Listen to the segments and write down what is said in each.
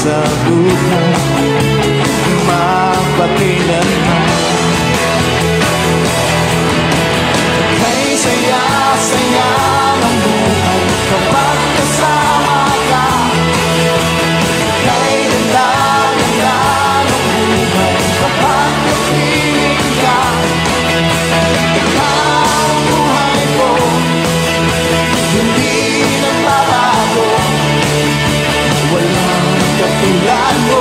sa buhay mapakailanman. Kay saya-saya ng buhay kapag kasama ka. Kay ganda-ganda ng buhay kapag napiling ka. Ikaw ang buhay ko, hindi nagbabago. Walang katulad mo,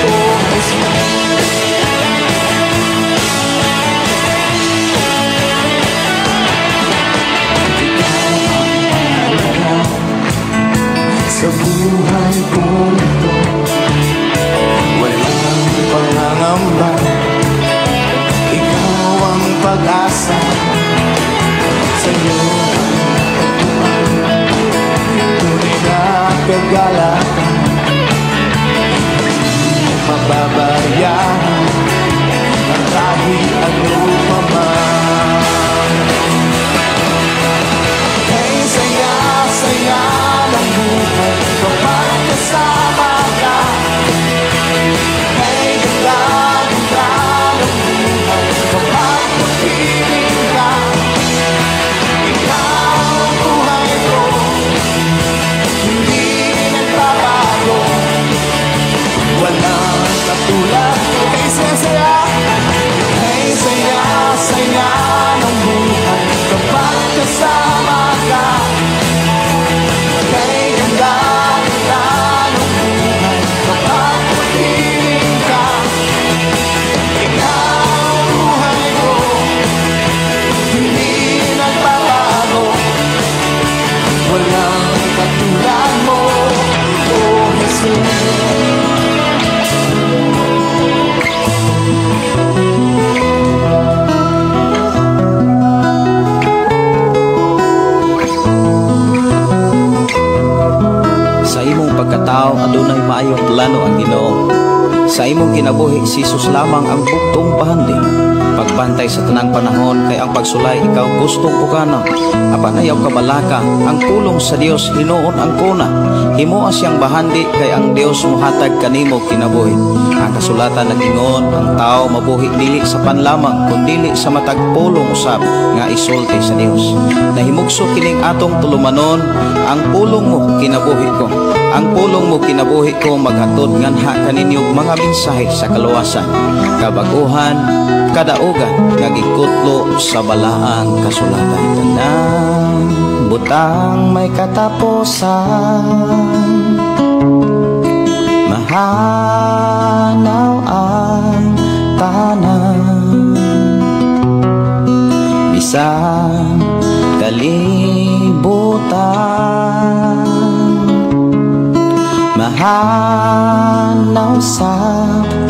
oh Jesus. Sa buhay ko ito, walang pangangamba. Ikaw ang pag-asa, sa'yo tunay na kagalakan. Mababayaran ang kahit ano pa man. Kay saya-saya ng buhay kapag kasama ka. Kay ganda-ganda ng buhay kapag napiling ka. Ikaw ang buhay ko, hindi nagbabago. Walang katulad mo. Kay saya-saya, kay saya-saya ng buhay kapag kasama ka. Kay ganda-ganda ng buhay kapag napiling ka. Ikaw ang buhay ko, hindi nagbabago. Walang katulad mo, oh Jesus. Sa imong pagkatao adunay maayong plano ang Ginoo. Sa imong kinabuhi si Jesus lamang ang bugtong pahandi. Pagbantay sa tanang panahon kay ang pagsulay ikaw gustong pukana. Apan ayaw kabalaka ang pulong sa Dios hinuon ang kuna. Himuha siyang bahandi kay ang Dios muhatag kanimo kinabuhi. Ang kasulatan nagingon ang tao mabuhi dili sa panlamang kundi sa matag pulong usab nga isulti sa Dios. Nahimugso kining atong tulumanon ang pulong mo kinabuhi ko. Ang pulong mo kinabuhi ko maghatod nganha kaninyong mga mensahe sa kaluwasan, kabaguhan, kadaugan nga gikutlo sa balaang kasulatan. Tanang butang may katapusan, mahanaw ang tanan, bisan kalibutan, mahanaw sa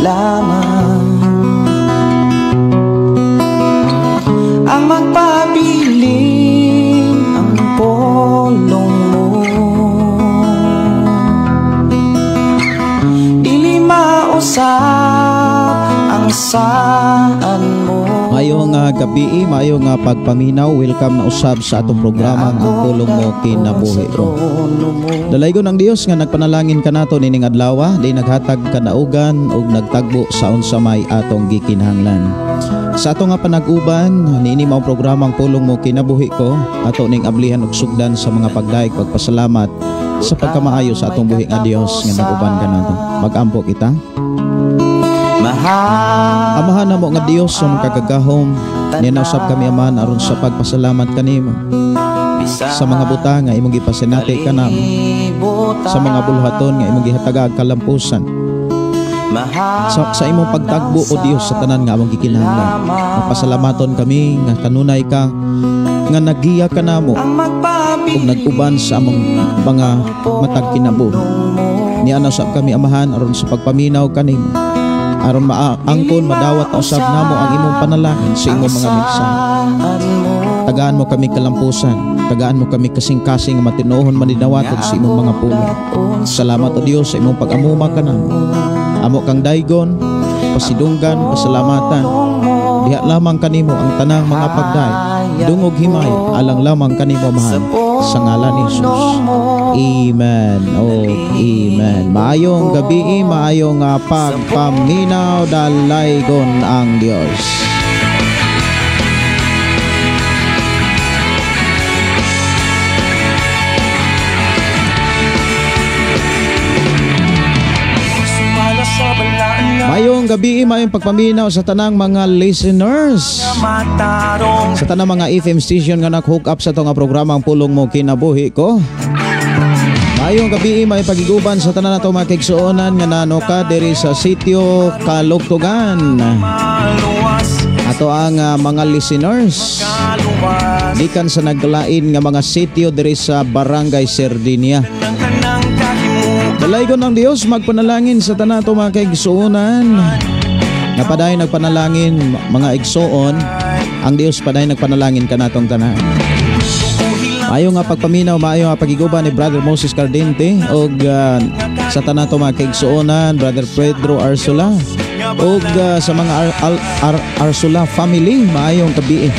laman. Ang magpabiling ang pulong mo, dili mausap ang saan mo. Mayo nga gabi, mayo nga pagpaminaw. Welcome na usab sa atong programa ang pulong mo kinabuhi ko. Dalaygon ang Dios nga nagpanalangin kanato nining adlaw, di naghatag kanaugan ug nagtagbo sa unsa may atong gikinahanglan. Sa ato nga panag-uban niini mao programang pulong mo kinabuhi ko, ato ning ablihan og sugdan sa mga pagdaig pagpasalamat sa pagkamaayo sa atong buhi nga Dios nga nag-uban kanato. Mag-ampo kita. Amahan na mo nga Dios sa mga kagagahom, ninausap kami amahan aron sa pagpasalamat kanimo sa mga buta nga imong gipasinati kanamo, sa mga bulhaton nga imong gihataga kalampusan, sa imong pagtagbo o Dios sa tanan nga among gikinahanglan. Magpasalamaton kami nga kanunay ka nga nagiya kanamo ug nag-uban sa among mga matag kinabuhi. Nianausap kami amahan aron sa pagpaminaw kanimo, aron maangkon madawat na usab namo ang imong panalangin sa imong mga mensahe. Tagaan mo kami kalampusan, tagaan mo kami kasing-kasing matinuohon manidawatod sa imong mga pulong. Salamat o Dios sa imong pag-amuma kanamo. Amo kang daygon, pasidunggan, pasalamatan. Diha lamang kanimo ang tanang mga pagday, dungog himay, alang lamang kanimo mahal. sa ngalan ni Jesus. Amen. Oh, amen. Maayong gabi, maayong pagpaminaw, dalaygon ang Dios. Mayong gabi, mayong pagpaminaw sa tanang mga listeners, sa tanang mga FM station nga nag-hook up sa itong programang Pulong Mo Kinabuhi Ko. Mayong gabi, may pagiguban sa tanang na itong mga kigsuonan nga nanuka diri sa sitio Kalugtugan. Ato ang mga listeners gikan sa naglain nga mga sitio diri sa Barangay Sardinia. Dalaygon ng Dios, magpanalangin sa tanan to mga kaigsuonan. Napaday nagpanalangin mga igsuon, ang Dios paday nagpanalangin kanatong tanan. Maayo nga pagpaminaw, maayo nga pagiguban ni Brother Moses Cardente og sa tanan to mga kaigsuonan, Brother Pedro Arsula og sa mga Arsula family, maayong gabi.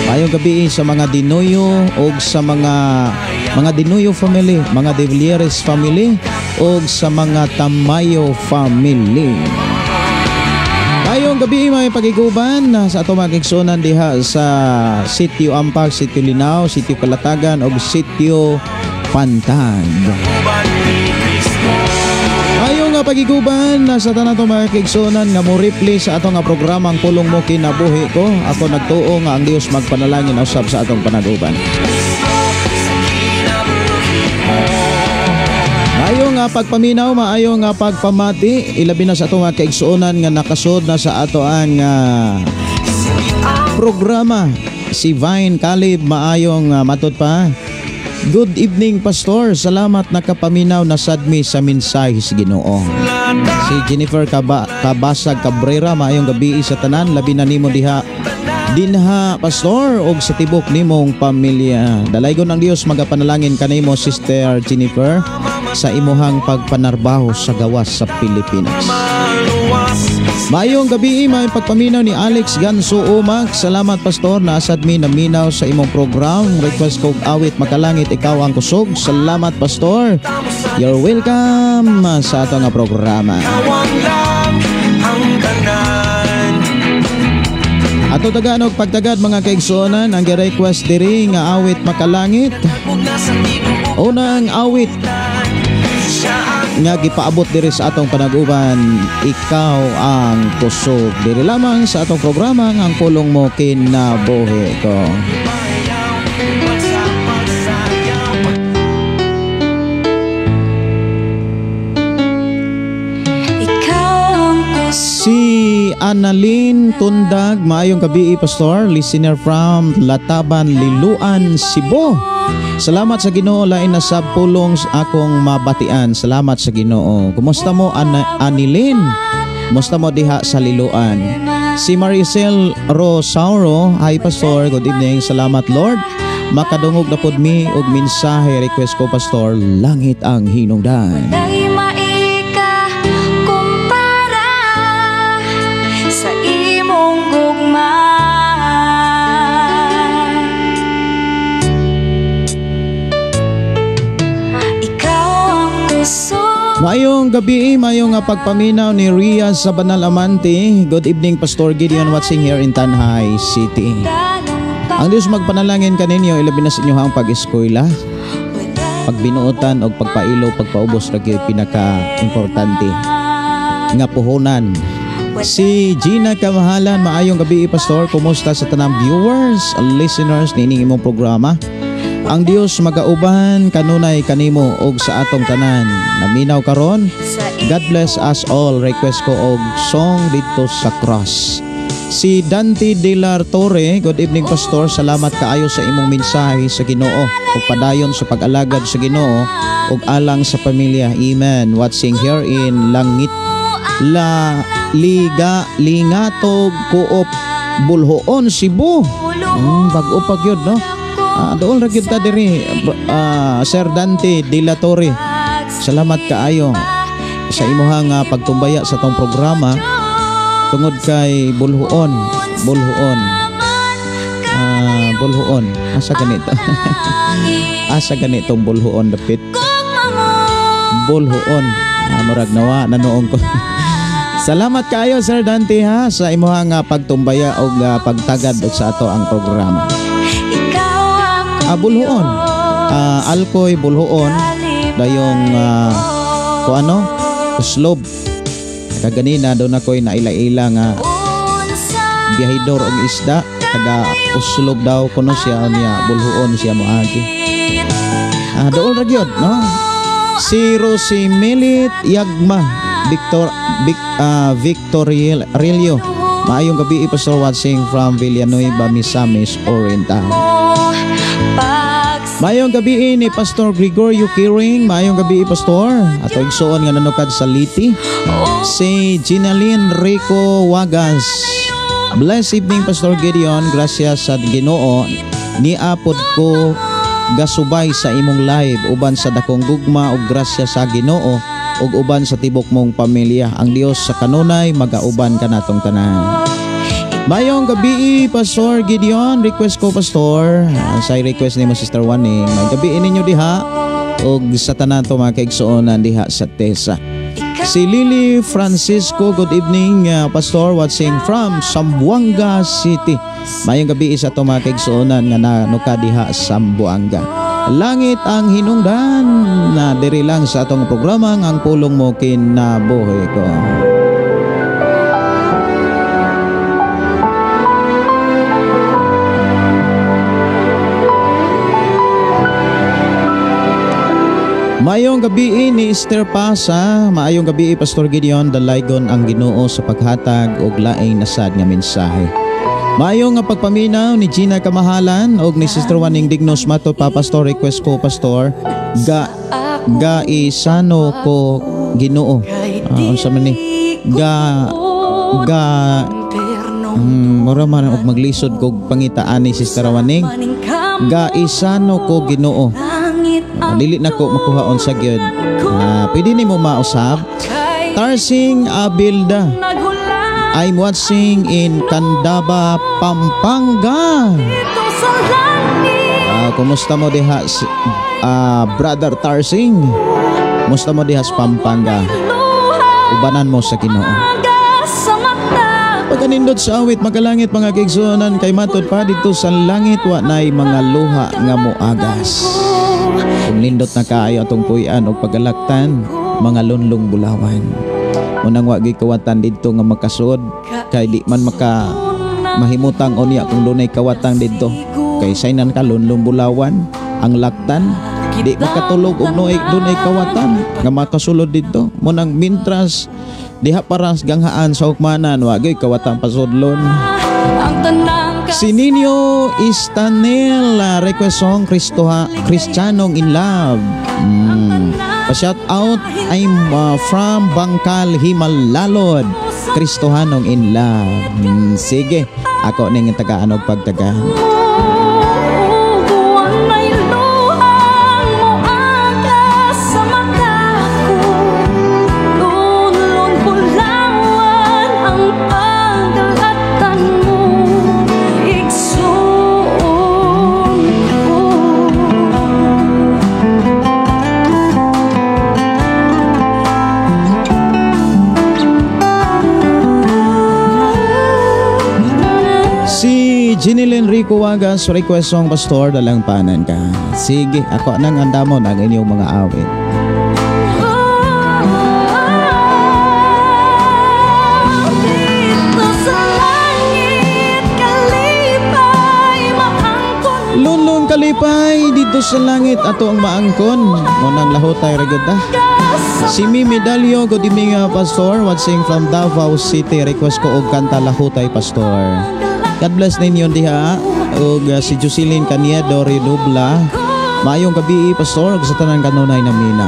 Maayong gabi sa mga Dinoyo og sa mga Dinoyo family, mga De Villeres family og sa mga Tamayo family. Maayong gabi, may pagiguban sa ato mga kigsuonan diha sa Sitio Ampag, Sitio Linao, Sitio Kalatagan og Sitio Pantag. Maayong pagiguban sa tanan to mga kigsuonan nga mo replay sa ato nga programang Pulong Mo Kinabuhi Ko. Ako nagtuo nga ang Dios magpanalangin usab sa atong panaguban. Maayo nga pagpaminaw, maayo nga pagpamati, ilabi na sa ato nga kaigsuonan nga nakasod na sa ato ang programa. Si Vine Caleb, maayong matod pa. Good evening, Pastor. Salamat nakapaminaw na sadmi sa mensahe sa Ginoo. Si Jennifer Kabasag Cabrera, maayong gabi sa tanan, labi na nimo diha Pastor, og sa tibok nimong pamilya. Dalaygon ng Dios magapanalangin kanimo, Sister Jennifer, sa imuhang pagpanarbaho sa gawas sa Pilipinas. Mayong gabi, may pagpaminaw ni Alex Ganso Umak. Salamat, Pastor, na asadmi na minaw sa imong program. Request kong awit makalangit, ikaw ang kusog. Salamat, Pastor. You're welcome sa ato nga programa. Ato taganog pagtagad mga kaigsuonan, ang request diri nga awit makalangit. Unang awit nga gipaabot diri sa atong panaguban, ikaw ang kusog. Diri lamang sa atong programa ang Pulong Mo Kinabuhi Ko. Si Annalyn Tundag, maayong gabi, Pastor, listener from Lataban, Liluan, Cebu. Salamat sa Ginoo, lain na sab pulong akong mabatian. Salamat sa Ginoo. Kumusta mo, Annalyn? Kumusta mo diha sa Liluan? Si Maricel Rosauro, hi Pastor, good evening. Salamat, Lord. Makadungog na pod mi og mensahe, request ko, Pastor, langit ang hinungdan. Mayong gabi, mayong pagpaminaw ni Ria sa Banal Amante. Good evening, Pastor Gideon, watching here in Tanhay City. Ang Diyos magpanalangin kaninyo, ilabi na sa inyo ang pag-eskwela, pagbinuotan o pagpailaw, pagpaubos lagi pinaka-importante nga puhunan. Si Gina Kamahalan, maayong gabi, Pastor. Kumusta sa tanang viewers, listeners ni ining imong programa? Ang Dios magauban kanunay kanimo og sa atong tanan. Naminaw karon. God bless us all. Request ko og song dito sa cross. Si Dante de la Torre, good evening, Pastor. Salamat kaayo sa imong mensahe sa Ginoo ug padayon sa pag-alagad sa Ginoo ug alang sa pamilya. Amen. Watching here in Langit Lingatog Coop, Bulhoon, Cebu. Bag-o pa gyud, no? Doon ra gyud ta diri, Sir Dante de la Torre. Salamat kaayo sa imuhang pagtumbaya sa tong programa tungod kay Bulhoon. Bulhuon. Asa ganito? Asa ganitong bulhuon dapit? Bulhuon. Murag nawa nanoong ko. Salamat kayo Sir Dante ha sa imuhang pagtumbaya o pagtagad sa ato ang programa. Bulhuon. Alkoy bulhuon dayong uslob. Kaganina doon ako'y naila-ila nga biyahidor og isda taga uslob daw kuno siya niya bulhuon siya moagi. Dool ra gyud no. Si Rosie Melit Yagma Victorilio. Maayong gabi Pastor watching from Villanueva, Misamis Oriental. Maayong gabi ni Pastor Gregorio Kiring. Maayong gabi Pastor. Ato igsuon nga nanukad sa Liti. Si Ginaline Rico Wagas. Blessed evening Pastor Gideon. Gracias sa Ginoo. Niapod ko gasubay sa imong live uban sa dakong gugma ug grasya sa Ginoo ug uban sa tibok mong pamilya. Ang Dios sa kanunay magauban kanatong tanan. Mayong gabi Pastor Gideon, request ko Pastor. Sa request ni mo Sister Waning, may gabi ninyo diha ug sa tanan to mga kaigsuonan diha sa Tesa. Si Lily Francisco, good evening Pastor, watching from Zamboanga City. Mayong gabi sa to mga kaigsuonan nga nanuka diha sa Zamboanga. Langit ang hinungdan na diri lang sa atong programa ang pulong mo kinabuhi ko. Maayong gabi ni Esther Pasa. Maayong gabi Pastor Gideon, dalaygon ang Ginoo sa paghatag og laing nasad nga mensahe. Maayong nga pagpaminaw ni Gina Kamahalan og ni Sister Waning Dignos Mato pa Pastor, request ko Pastor ga isano ko Ginoo. Unsa man ni? Mura man og maglisod kog pangitaan ni Sister Waning. Ga isano ko Ginoo. Dili na ko makuhaon sa gyud. Pwede nimo mausab. Tarsing Abilda. I'm watching in Candaba, Pampanga. Kumusta mo diha Brother Tarsing? Kumusta mo diha sa Pampanga? Ubanan mo sa Ginoo. Pagkanindot sa awit magalangit mga kaigsuonan kay matod pa dito sa langit wa nay mga luha nga moagas. Kung nindot na kaayo atong puy-an o pagalaktan, mga lunlong bulawan. Unang wagi kawatan dito nga makasud, kay di man mahimutang o niya kung dunay kawatang dito. Kay saynan ka lunlong bulawan, ang laktan, di makatulog og dunay kawatan nga makasulod dito. Munang mintras, diha paras ganghaan sa hukmanan, wagi kawatang pasudlon. Si Nino Istanel, request song Kristiyanong in Love. Pa-shout out, I'm from Bangkal, Himalalod. Kristiyanong in Love. Sige, ako ning tagaan og pagtagaan. Ginilyn Rico Wagas, request song Pastor, dalang panan ka. Sige, ako nang andamon ang inyong mga awit. Lunlun kalipay dito sa langit ato ang maangkon. Munang lahutay ragod Si Mimi Dalio, good evening Pastor, watching from Davao City. Request ko og kanta lahutay Pastor. God bless ninyo diha. Og si Jocelyn Caniedo Redubla. Maayong gabi Pastor og sa tanan kanunay namina.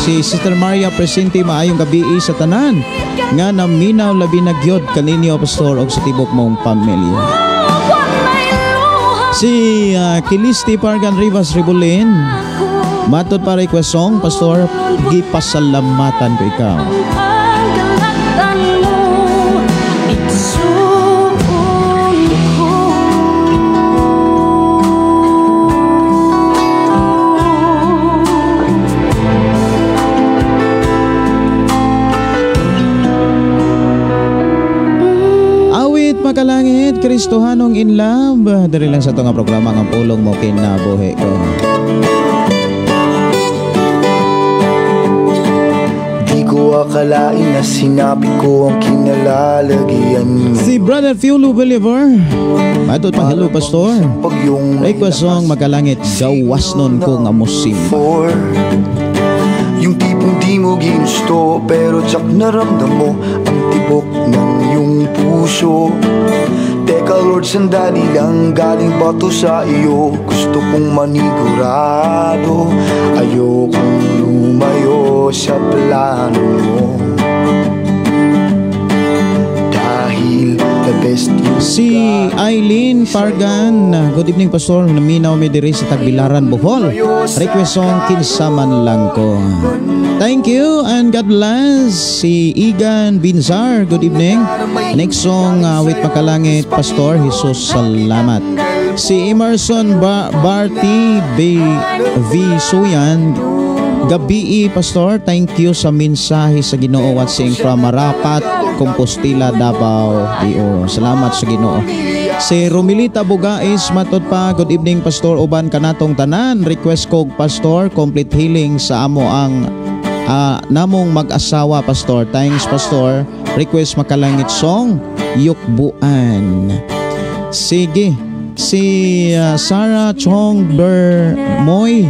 Si Sister Maria Presente, maayong gabi sa tanan nga naminaw labi na gyud kaninyo Pastor og sa tibok mong pamilya. Si Kilisti Pargan Rivas Ribulin, matod pa request song Pastor, gipasalamatan ko ikaw. Kristohanong in love. Diri lang sa ito nga programa ang pulong mo kinabuhi ko. Di ko akalain na sinabi ko ang kinalalagyan mo. Si Brother Fiolo Bolivar. Matot pa, hello pastor. Pag yung Request song Magalangit, gawas nun ko nga musim. for yung tipong di mo ginusto, pero tsak naramdam mo ang tibok ng iyong puso. Teka Lord, sandali lang, galing ba to sa iyo? Gusto kong manigurado, ayokong lumayo sa plano mo. Dahil the best you Si Eileen Pargan, good evening pastor, naminaw mi diri sa Tagbilaran, Bohol. Request song Kinsaman Lang Ko. Thank you and God bless. Si Igan Binzar, good evening. Next song with Makalangit, Pastor Jesus, salamat. Si Emerson Barty V. Suyan, gabi pastor, thank you sa mensahe sa Ginoo at sing from Marapat, Compostela, Davao. Salamat sa Ginoo. Si Romilita Bugais matod pa, good evening pastor, uban kanatong tanan. Request kog pastor, complete healing sa amo ang namong mag-asawa pastor. Thanks pastor. Request Makalangit song Yukbuan. Sige. Si Sarah Chong Bermoy,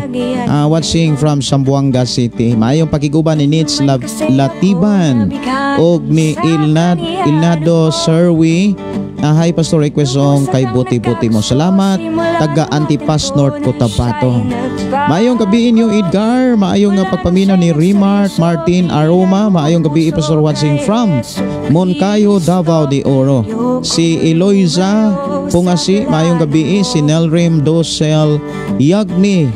watching from Zamboanga City. Maayong pakiguban ni Nits Latiban og ni Ilnado Serwi. Hi pastor, request song kay Buti-Buti mo. Salamat. Taga Antipas North Cotabato. Maayong gabi inyo Edgar. Maayong pagpaminaw ni Remart Martin Aroma. Maayong gabi pastor, watching from Moncayo, Davao de Oro. Si Eloisa Pungasi, maayong gabi. Si Nelrim Dosel Yagni,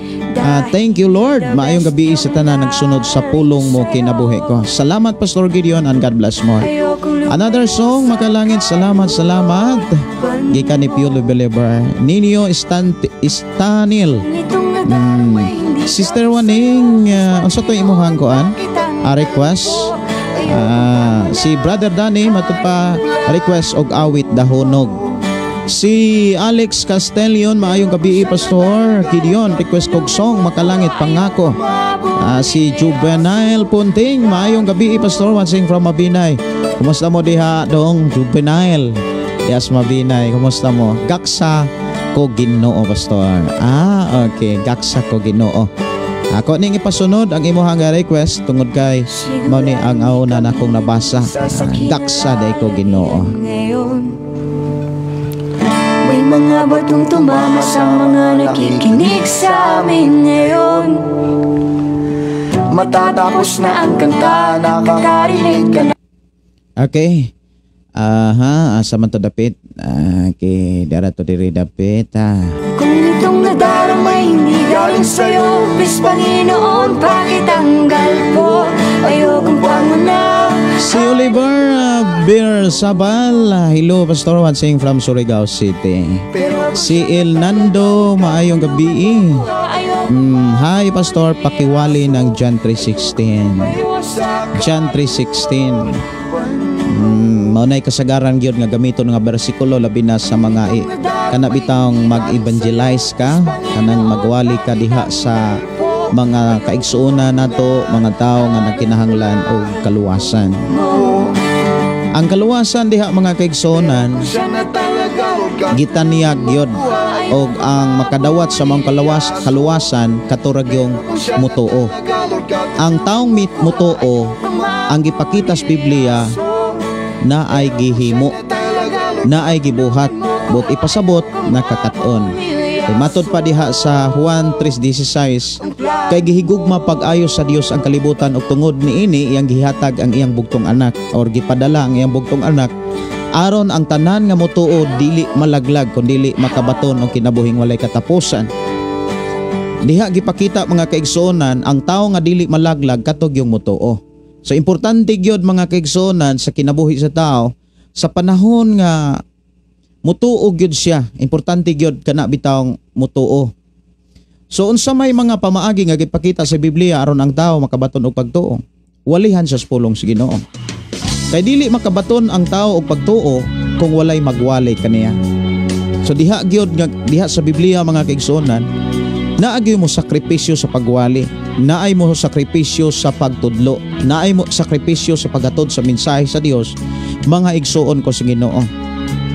thank you Lord. Maayong gabi sa tanan nagsunod sa pulong mo kinabuhi ko. Salamat Pastor Gideon and God bless mo. Another song Makalangit, salamat. Gikan ni Piolo Belibar, Ninyo Istanil. Sister Waning, unsa to imuhang koan? Request. Si Brother Danny matupa request og awit dahonog. Si Alex Castellion, maayong gabi pastor Gideon, request kog song Makalangit Pangako. Si Juvenile Punting, maayong gabi pastor, watching from Mabinay. Kumusta mo diha dong Juvenile? Yes, Mabinay, kumusta mo? Gaksa ko Ginoo pastor. Okay, gaksa ko Ginoo. Ako ning ipasunod ang imuhang request tungod kay mao ni ang auna na kong nabasa. Gaksa day ko Ginoo. May mga batong tumama sa mga nakikinig sa amin ngayon. Matatapos na ang kanta, nakakarinig ka na. Okay. Asa man to dapit? Okay, dara to diri dapit. Kung itong nadaramay hindi galing sa'yo, please Panginoon, pakitanggal po. Ayokong pangunaw. Si Oliver Beer Sabal, hello pastor, watching from Surigao City. Si El Nando, maayong gabi. Hi pastor, pakiwali ng John 3:16. John 3:16. Maunay kasagaran gyud nga gamiton nga bersikulo labi na sa mga kanabitang mag-evangelize ka, kanang magwali ka diha sa mga kaigsuonan nato, mga tao nga nakinahanglan og kaluwasan. Ang kaluwasan diha mga kaigsuonan gitaniyag gyud og ang makadawat sa mga kaluwasan katurag yung mutuo. Ang taong mutuo ang gipakita sa Biblia na ay gihimo, na ay gibuhat, but ipasabot nakakat-on. Matod pa diha sa Juan 3:16, kay gihigugma pag-ayo sa Dios ang kalibutan ug tungod niini iyang gihatag ang iyang bugtong anak or gipadala ang iyang bugtong anak aron ang tanan nga motuo dili malaglag kundi makabaton og kinabuhing walay katapusan. Diha gipakita mga kaigsuonan ang tawo nga dili malaglag katog yung motuo. So importante gyud mga kaigsuonan sa kinabuhi sa tao sa panahon nga mutuo gyud siya. Importante gyud kana bitawng mutuo. So unsa may mga pamaagi nga gipakita sa Biblia aron ang tao makabaton og pagtuo? Walihan sa pulong sa Ginoo. Kay dili makabaton ang tao og pagtuo kung walay magwalay kaniya. So diha gyud nga diha sa Biblia mga kaigsuonan, naagi mo sakripisyo sa pagwali, naay mo sakripisyo sa pagtudlo, naay mo sakripisyo sa paghatod sa mensahe sa Dios, mga igsuon ko sa Ginoo.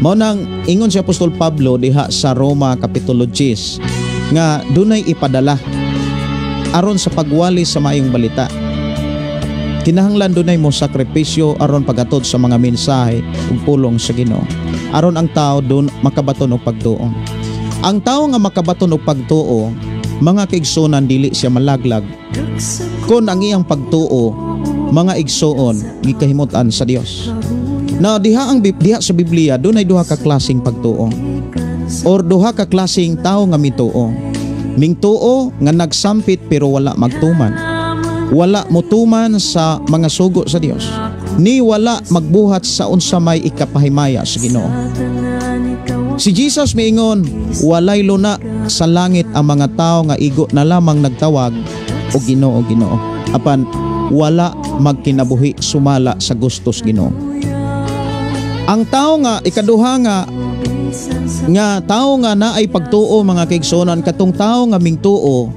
Mao nang ingon si Apostol Pablo diha sa Roma kapitulo 10 nga dunay ipadala aron sa pagwali sa maayong balita. Kinahanglan dunay mo sakripisyo aron paghatod sa mga mensahe ug pulong sa Ginoo, aron ang tao dun makabaton og pagtuo. Ang tao nga makabaton og pagtuo, mga kaigsuonan, dili siya malaglag kun ang iyang pagtuo, mga igsuon, gikahimut-an sa Dios. Now diha sa Biblia dunay duha ka klaseng pagtuo or duha ka klaseng tao nga mituo. Mingtuo nga nagsampit pero wala magtuman, wala motuman sa mga sugo sa Dios, ni wala magbuhat sa unsa may ikapahimaya sa Ginoo. Si Jesus miingon, walay luna sa langit ang mga tao nga igo na lamang nagtawag o Ginoo, Ginoo, apan wala magkinabuhi sumala sa gustos Ginoo. Ang tao nga ikaduha nga tao nga naay pagtuo, mga kaigsuonan, katong tao nga mingtuo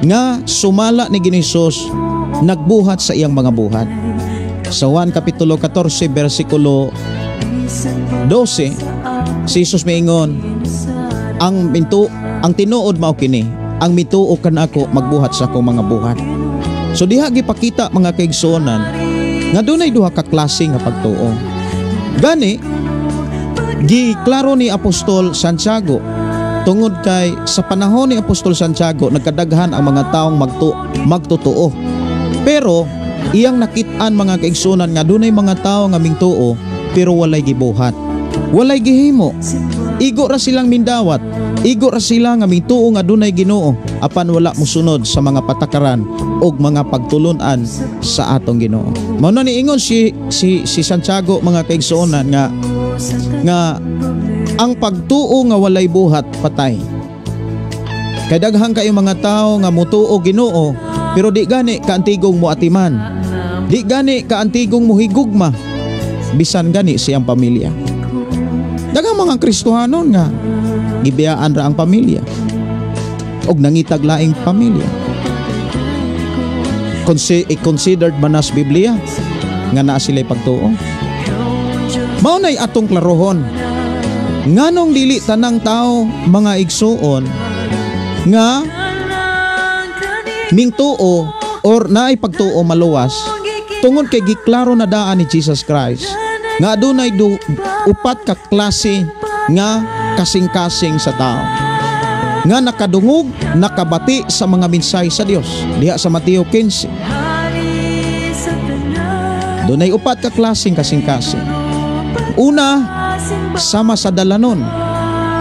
nga sumala ni Hesus, nagbuhat sa iyang mga buhat. Sa Juan kapitulo 14 bersikulo 12, si Jesus miingon, ang tinuod mao kini, ang mituo kan ako magbuhat sa akong mga buhat. So diha gipakita, mga kaigsuonan, nga dunay duha ka klase nga pagtuo. Gani giklaro ni Apostol Santiago, tungod kay sa panahon ni Apostol Santiago nagkadaghan ang mga taong magtutuo. Pero iyang nakit-an, mga kaigsuonan, nga dunay mga tao nga mingtuo pero walay gibuhat, walay gihimo. Igo ra silang mindawat, igo ra sila nga mingtuo nga dunay Ginoo, apan wala mosunod sa mga patakaran og mga pagtulon-an sa atong Ginoo. Mao na niingon si Santiago, mga kaigsuonan, nga ang pagtuo nga walay buhat patay. Kay daghang kayo mga tao nga mutuo Ginoo pero di gani kaantigong moatiman, di gani kaantigong mohigugma, bisan gani siyang pamilya. Daghang mga Kristohanon nga gibiyaan ra ang pamilya og nangitag laing pamilya. Considered man as Biblia nga naa sila'y pagtuo. Mao nay atong klarohon, nganong dili tanang tao, mga igsuon, nga mingtuo or naay pagtuo maluwas, tungod kay giklaro na daan ni Jesus Christ nga adunay upat ka klase nga kasing-kasing sa tao nga nakadungog, nakabati sa mga mensahe sa Dios. Diha sa Mateo 15, dunay upat ka klaseng kasing-kasing. Una, sama sa dalanon,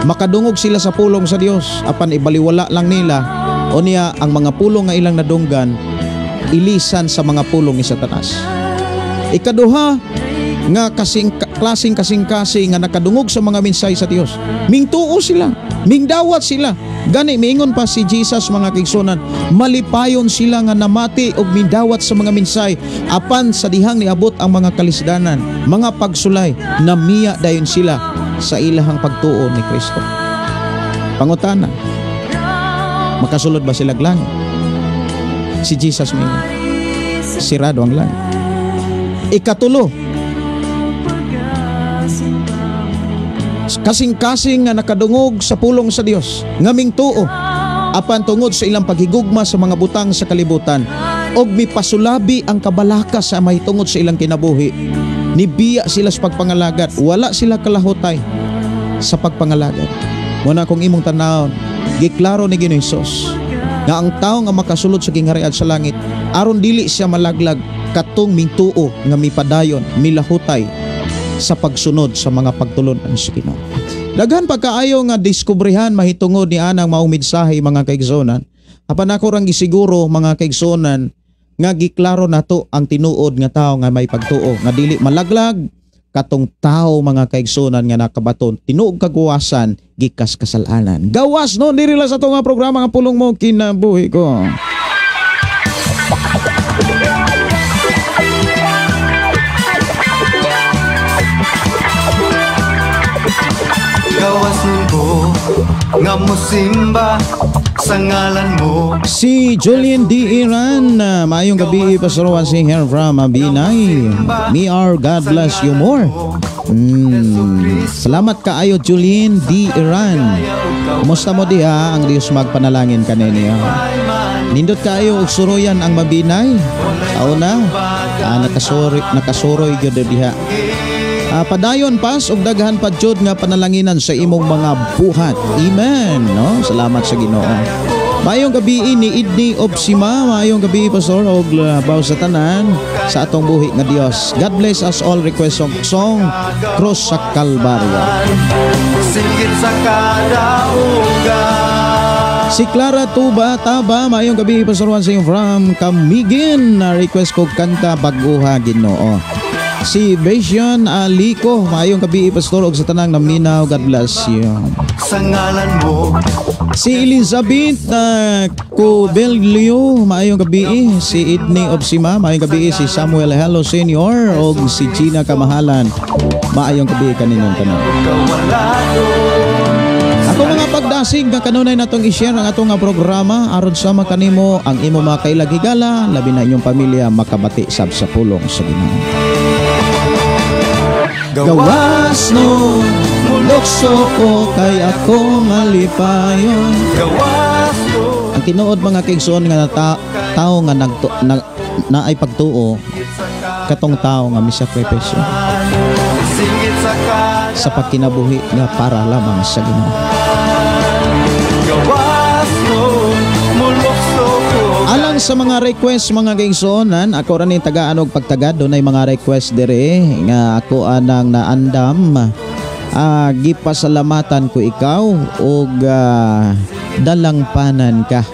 makadungog sila sa pulong sa Dios, apan ibaliwala lang nila o niya ang mga pulong nga ilang nadunggan, ilisan sa mga pulong ni Satanas. Ikaduha, nga klaseng kasing-kasing nga nakadungog sa mga mensahe sa Dios, mingtuo sila, mingdawat sila. Gani miingon pa si Jesus, mga kaigsuonan, malipayon sila nga namati og mindawat sa mga mensahe, apan sa dihang niabot ang mga kalisdanan, mga pagsulay, namiya dayon sila sa ilahang pagtuo ni Kristo. Pangutana, makasulod ba sila langit? Si Jesus miingon, sirado ang langit. Ikatulo, kasing-kasing nga nakadungog sa pulong sa Dios, nga mingtuo, apan tungod sa ilang paghigugma sa mga butang sa kalibutan og mipasulabi ang kabalakas sa mahitungod sa ilang kinabuhi, nibiya sila sa pagpangalagad, wala sila kalahutay sa pagpangalagad. Muna kung imong tanawon, giklaro ni Ginoong Hesus nga ang tao nga makasulod sa gingharian sa langit, aron dili siya malaglag katong mingtuo nga mipadayon, milahutay sa pagsunod sa mga pagtulon-an sa Ginoo. Daghan pagkaayo nga diskubrihan mahitungod ni anang maong mensahe, mga kaigsuonan, apan ako rang gisiguro, mga kaigsuonan, nga giklaro nato ang tinuod nga tao nga may pagtuo, nga dili malaglag katong tao, mga kaigsuonan, nga nakabaton tinuod kagawasan gikas kasalanan. Gawas no diri la sa to nga programa nga pulong mo kinabuhi ko. Gawas nga mosimba sa ngalan mo. Si Julian D. Iran, maayong gabi, Pastor Juan Singer from Binay. God bless you more. Salamat kaayo, Julian D. Iran. Kumusta mo diha? Ang Diyos magpanalangin ka niya. Nindot kaayo og suroyan ang Mabinay. Auna, nakasuroy gyud diha. Padayon pas og daghan pa jud nga panalanginan sa imong mga buhat. Amen. No? Salamat sa Ginoo. Maayong gabi ni Idni Obsima, maayong gabi Pastor og labaw sa tanan sa atong buhi nga Dios. God bless us all. Request song Cross sa Kalbaryo. Singit sa kadaugan. Si Clara Tuba Taba, maayong gabi Pastor Juan Sing from Camiguin. Request ko kanta Baguha Ginoo. Si Vision Aliko, maayong gabi Pastor og sa tanang naminaw. God bless you. Sa ngalan mo. Si Elizabeth Cobelio, maayong gabi. Si Idni Obsima, maayong gabi. Si Samuel Hello Senior og si Gina Kamahalan, maayong gabi kaninyong tanan. Ako mga pagdasig nga kanunay natong i-share ang atong nga programa aron sa makanimo ang imo mga kailagigala, labi na inyong pamilya makabati sab sa pulong sa Ginoo. Gawas no mulokso ko kay ako malipayon. Gawas no. Ang tinuod mga kaigsoon nga tao nga naay pagtuo katong tao nga misakripisyo Singit sa kadaugan. sa pagkinabuhi nga para lamang sa Ginoo. Gawas no mulokso ko. Alang sa mga request mga kaigsuonan, ako ra ni tagaan og pagtagad dunay mga request dire nga ako anang naandam. Gipasalamatan ko ikaw og dalang panan ka.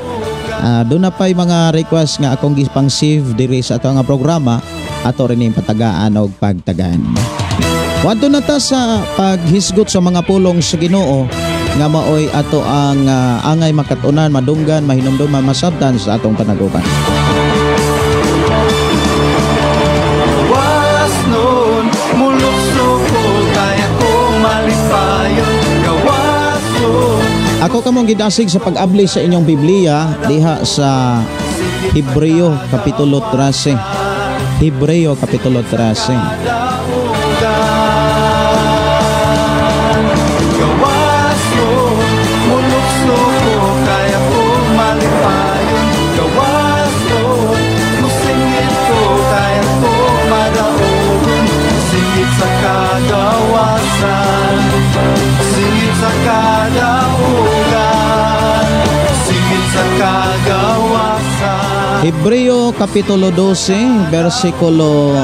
Doon na pa'y mga request nga akong gipang save diri sa ato nga programa, ato rin yung patagaan o pagtagaan. Wadto na ta sa paghisgot sa mga pulong sa Ginoo nga maoy ato ang angay makatunan, madunggan, mahinumduman, masabtan sa atong panaguban. Gawas nun mulokso ko kaya ko malipayon. Gawas nun. Ako kamong gidasig sa pag-abli sa inyong Biblia diha sa Hebreo Kapitulo 13. Hebreo Kapitulo 13. Gawas nun mulokso ko kaya ko malipayon. Gawas nun musingit ko kaya ko madaogon. Singit sa kagawasan. Singit sa kadaugan. Singit sa kagawasan. Hebreo Kapitulo 12 versikulo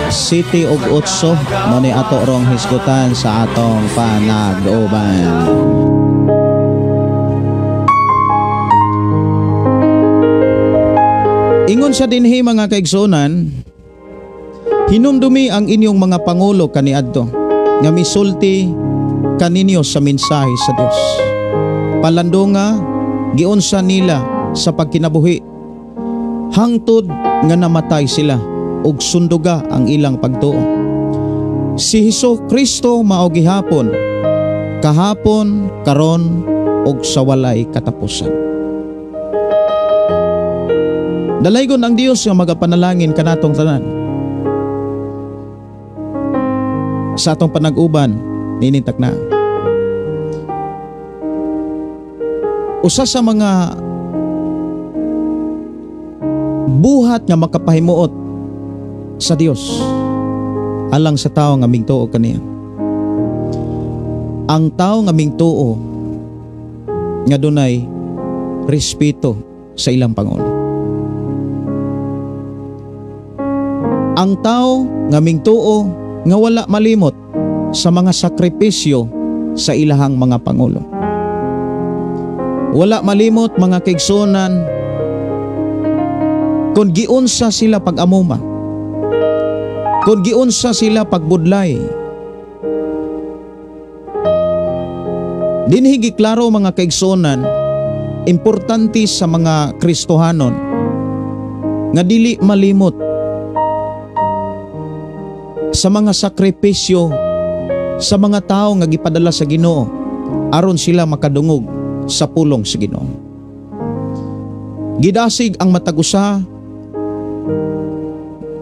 7 ug 8 mo ni ato rong hisgutan sa atong panag-uban. Ingon sa dinhi mga kaigsunan, hinumdumi ang inyong mga pangulo kaniadto nga misulti kaninyo sa mensahe sa Dios. Palandonga giunsa nila sa pagkinabuhi hangtod nga namatay sila ug sunduga ang ilang pagtuo. Si Hesukristo mao gihapon, kahapon, karon ug sa walay katapusan. Dalaygon ang Dios nga magapanalangin kanatong tanan. Sa atong panag-uban, ninintak na. Usa sa mga buhat nga makapahimuot sa Dios alang sa tao nga mingtuo kaniya. Ang tao nga mingtuo nga dunay respeto sa ilang pangulo. Ang tao nga mingtuo nga wala malimot sa mga sakripisyo sa ilahang mga pangulo. Wala malimot mga kaigsunan kung giunsa sila pag-amuma, kung giunsa sila pagbudlay. Dinhi giklaro mga kaigsunan, importante sa mga Kristohanon nga dili malimot sa mga sakripisyo sa mga tao nga gipadala sa Ginoo aron sila makadungog sa pulong sa Ginoo. Gidasig ang matag usa,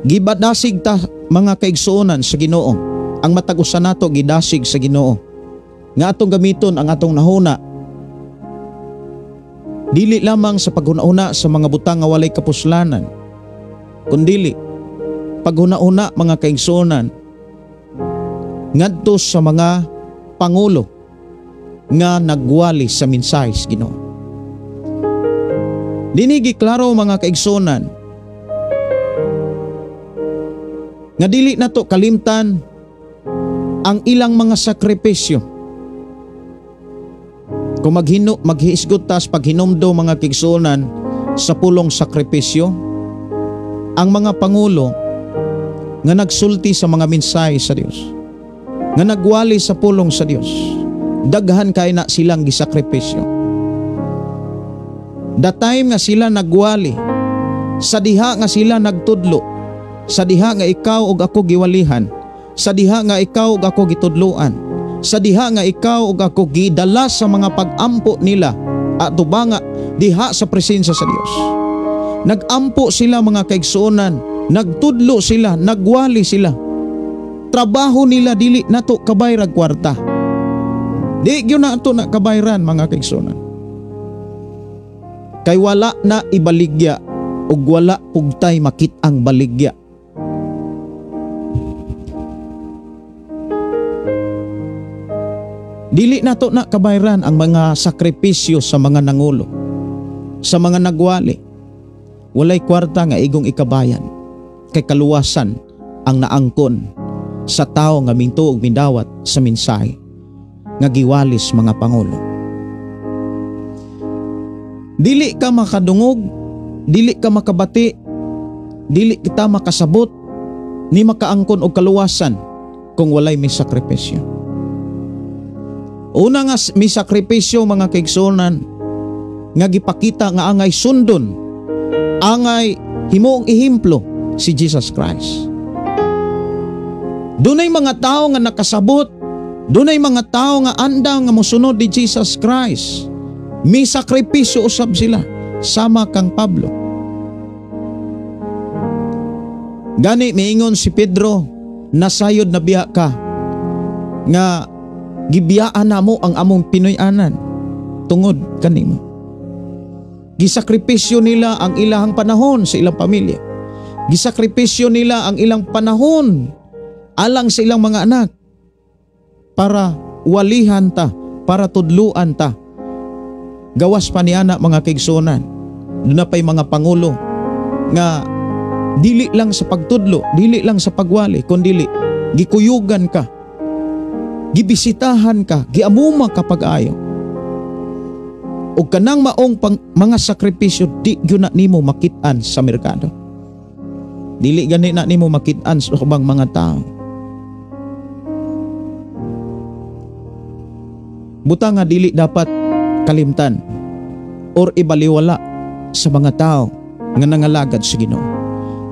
gibadasig ta mga kaigsuonan sa Ginoo. Ang matag usa nato gidasig sa Ginoo nga atong gamiton ang atong nahuna, dili lamang sa paghuna-una sa mga butang nga walay kapuslanan, kundili paghuna-una mga kaigsuonan ngadto sa mga pangulo nga nagwali sa mensahe sa Ginoo. Dinigi klaro mga kaigsuonan nga dili nato kalimtan ang ilang mga sakripisyo. Kung maghiisgot tas paghinomdo mga kaigsuonan sa pulong sakripisyo, ang mga pangulo nga nagsulti sa mga mensahe sa Dios, nga nagwali sa pulong sa Dios, daghan kay na silang gisakripisyo. The time nga sila nagwali, sa diha nga sila nagtudlo, sa diha nga ikaw ug ako giwalihan, sa diha nga ikaw ug ako gitudloan, sa diha nga ikaw ug ako gidala sa mga pag-ampo nila at tubanga diha sa presensya sa Dios. Nagampo sila mga kaigsuonan, nagtudlo sila, nagwali sila. Trabaho nila dili nato kabayrag kwarta. Di gyud nato na kabayran mga kaigsuonan. Kay wala na ibaligya ug wala pugtay makit-ang baligya. Dili nato na kabayran ang mga sakripisyo sa mga nangulo, sa mga nagwali. Walay kwarta nga igong ikabayan, kay kaluwasan ang naangkon sa tao nga mintuo ug mindawat sa mensahe nga giwalis mga pangulo. Dili ka makadungog, dili ka makabati, dili kita makasabot ni makaangkon og kaluwasan kung walay may sakripisyo. Una nga may sakripisyo mga kaigsuonan nga gipakita nga angay sundon, angay himuong ehemplo si Jesus Christ. Dunay mga tao nga nakasabot, dunay mga tao nga andang nga mosunod ni Jesus Christ. May sakripisyo usab sila, sama kang Pablo. Gani miingon si Pedro, nasayod na biya ka nga gibiyaan namo ang among Pinoy-anan tungod kanimo. Gisakripisyo nila ang ilang panahon sa ilang pamilya. Gisakripisyo nila ang ilang panahon alang sa ilang mga anak para walihan ta, para tudluan ta. Gawas pa niana mga kaigsuonan. Doon na pa'y mga pangulo nga dili lang sa pagtudlo, dili lang sa pagwali, kundi gikuyugan ka, gibisitahan ka, giamuma ka pag-ayo. O kanang maong mga sakripisyo di gyud na nimo makit-an sa merkado. Dili gani na nimo makit-an sa ubang mga tao. Buta nga dili dapat kalimtan or ibaliwala sa mga tao nga nangalagad sa Ginoo.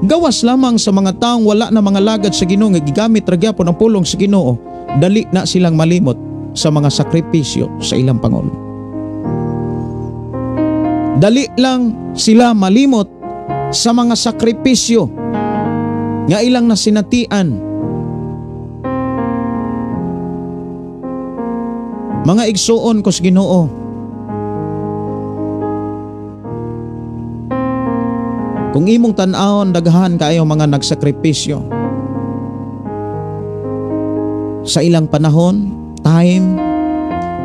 Gawas lamang sa mga taong wala na mga lagad sa Ginoo nga gigamit ra gyapon ang pulong sa Ginoo, dali na silang malimot sa mga sakripisyo sa ilang pangulo. Dali lang sila malimot sa mga sakripisyo nga ilang nasinatian. Mga igsuon ko sa Ginoo, kung imong tan-awon daghan kaayo mga nagsakripisyo sa ilang panahon, time,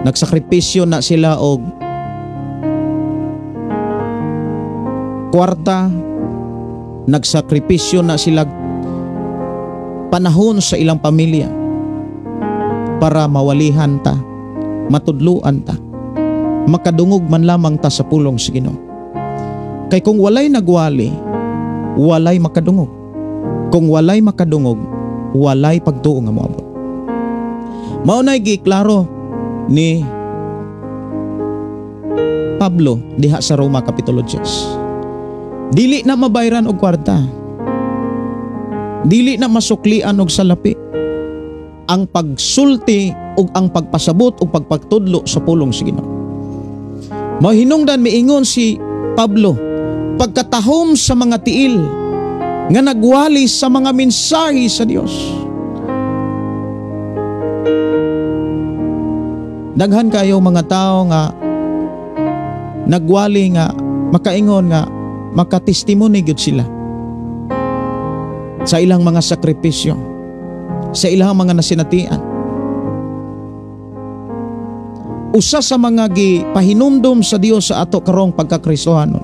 nagsakripisyo na sila og kwarta, nagsakripisyo na sila panahon sa ilang pamilya para mawalihan ta, matudluan ta, makadungog man lamang ta sa pulong sa Ginoo. Kay kung walay nagwali, walay makadungog. Kung walay makadungog, walay pagtuo nga moabot. Mao nay giklaro ni Pablo diha sa Roma Kapitulo 10. Dili na mabayran og kwarta. Dili na masuklian og salapi. ang pagsulti ug ang pagpasabot ug pagpagtudlo sa pulong sa Ginoo. Mahinungdan miingon si Pablo, pagkatahom sa mga tiil nga nagwali sa mga mensahe sa Dios. Daghan kayo mga tao nga nagwali nga makaingon nga makatestimony gyud sila sa ilang mga sakripisyo, sa ilang mga nasinatian. Usa sa mga gipahinumdom sa Dios sa ato karong pagkakristohanon,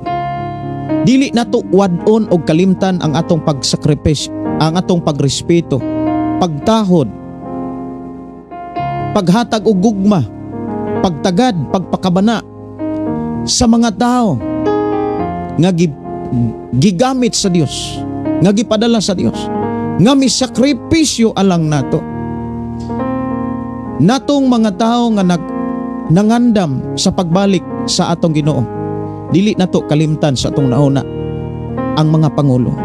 dili nato wadon og kalimtan ang atong pagsakripisyo, ang atong pagrespeto, pagtahod, paghatag og gugma, pagtagad, pagpakabana sa mga tao nga gigamit sa Dios, nga gipadala sa Dios, nga misakripisyo alang nato. Natong mga tao nga nangandam sa pagbalik sa atong Ginoo, dili nato kalimtan sa atong nauna ang mga pangulo.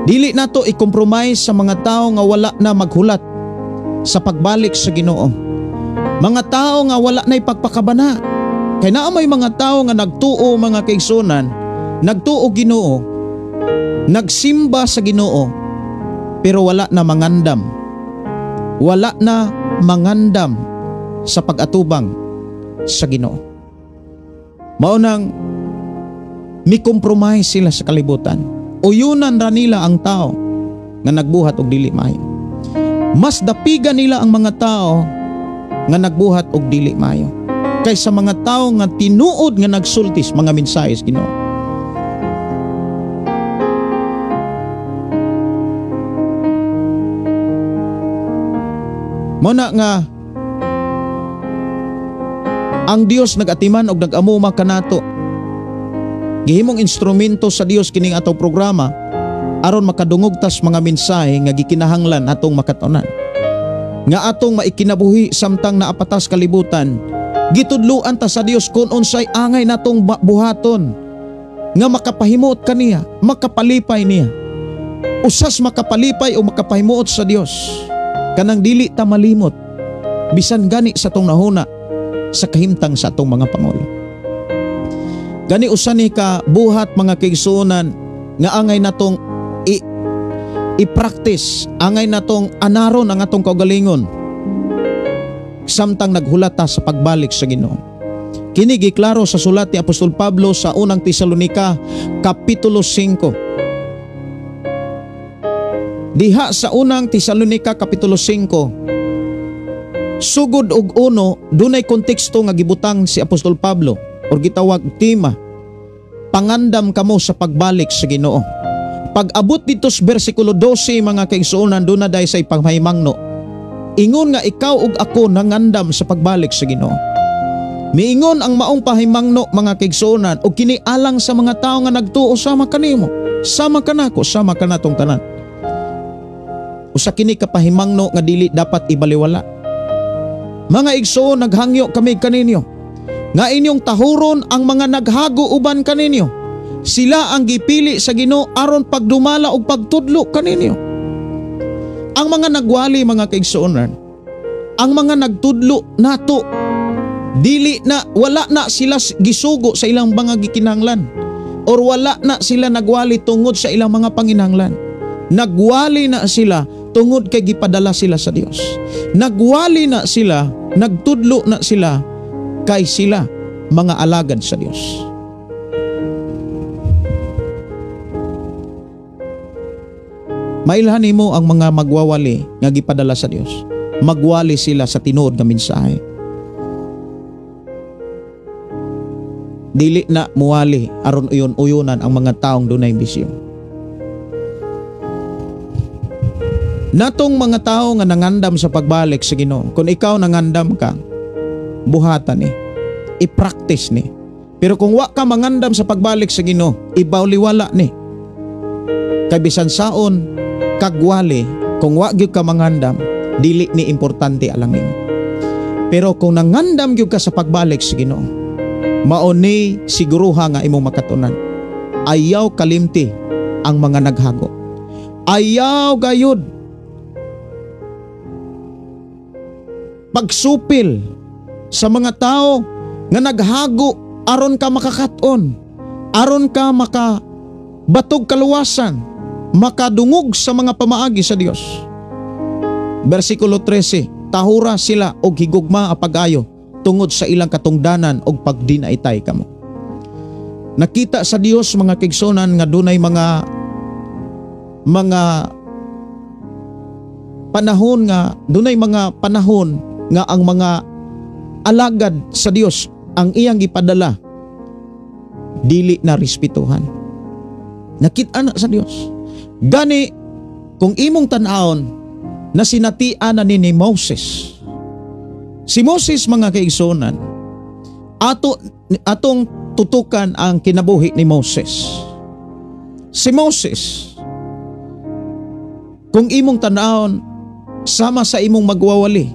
Dili nato i-compromise sa mga tao nga wala na maghulat sa pagbalik sa Ginoo. Mga tao nga wala na ipagpakabana. Kay naa may mga tao nga nagtuo mga kaigsunan, nagtuo Ginoo, nagsimba sa Ginoo, pero wala na mangandam. Wala na mangandam sa pag-atubang sa Ginoo. Mao nang mi-compromise sila sa kalibutan. Uyunan ra nila ang tao nga nagbuhat og dili maayo. Mas dapigan nila ang mga tao nga nagbuhat og dili maayo kaysa mga tao nga tinuod nga nagsultis mga mensahe sa Ginoo. Muna nga ang Dios nagatiman og nag-amuma kanato. Gihimong instrumento sa Dios kining atong programa aron makadungog tas mga mensahe nga gikinahanglan atong makatunan. Nga atong maikinabuhi samtang naapatas kalibutan, gitudluan ta sa Dios kung unsay angay natong buhaton nga makapahimot kaniya, makapalipay niya. Usas makapalipay o makapahimuot sa Dios kanang dili ta malimot bisan gani sa tong nahuna sa kahimtang sa atong mga pangulo. Gani usa ni ka buhat mga kaigsuonan nga angay natong i-practice, angay natong anaron ang atong kaugalingon samtang naghulata sa pagbalik sa Ginoo. Kini giklaro sa sulat ni Apostol Pablo sa unang Tesalonica kapitulo 5. Diha sa unang Tesalonica kapitulo 5, sugod og 1, dunay konteksto nga gibutang si Apostol Pablo or gitawag tema, pangandam kamo sa pagbalik sa Ginoo. Pag abot dito sa versikulo 12 mga kaigsuonan, doon na dahil sa ipagmahimangno, ingon nga ikaw ug ako nangandam sa pagbalik sa Ginoo. Miingon ang maong pahimangno mga kaigsuonan o kinialang sa mga tao nga nagtuo sama kanimo, sama kanako, sama kanatong tanan. Usa kini kapahimangno nga dili dapat ibaliwala. Mga igsoon, naghangyo kami kaninyo nga inyong tahuron ang mga naghago uban kaninyo. Sila ang gipili sa Ginoo aron pagdumala og pagtudlo kaninyo. Ang mga nagwali mga kaigsuonan, ang mga nagtudlo nato, dili na wala na sila gisugo sa ilang mga gikinahanglan or wala na sila nagwali tungod sa ilang mga panginahanglan. Nagwali na sila tungod kay gipadala sila sa Dios. Nagwali na sila, nagtudlo na sila kay sila mga alagad sa Dios. Mailhan nimo ang mga magwawali nga gipadala sa Dios. Magwali sila sa tinuod nga mensahe. Dili na muwali aron uyon-uyonan ang mga taong dunay bisyo. Natong mga tao nga nangandam sa pagbalik sa Ginoo, kung ikaw nangandam ka, buhatan ni, i-practice ni. Pero kung wa ka mangandam sa pagbalik sa Ginoo, ibawliwala ni. Kay bisan saon kagwali, kung wa gyud ka mangandam, dili ni importante alang nimo. Pero kung nangandam gyud ka sa pagbalik sa Ginoo, mao ni siguruha nga imong makatunan. Ayaw kalimti ang mga naghago. Ayaw gayud pagsupil sa mga tao nga naghago aron ka makakaton, aron ka makabatog kaluwasan, makadungog sa mga pamaagi sa Dios. Versikulo 13, tahura sila og higugma a pag-ayo tungod sa ilang katungdanan og pagdinaitay kamo. Nakita sa Dios mga kaigsunan nga dunay mga panahon nga ang mga alagad sa Dios ang iyang gipadala dili na respetuhan. Nakita na sa Dios. Gani kung imong tan-awon na sinatian na ni Moses. Si Moses mga kaigsunan, atong tutukan ang kinabuhi ni Moses. Si Moses, kung imong tan-awon, sama sa imong magwawali,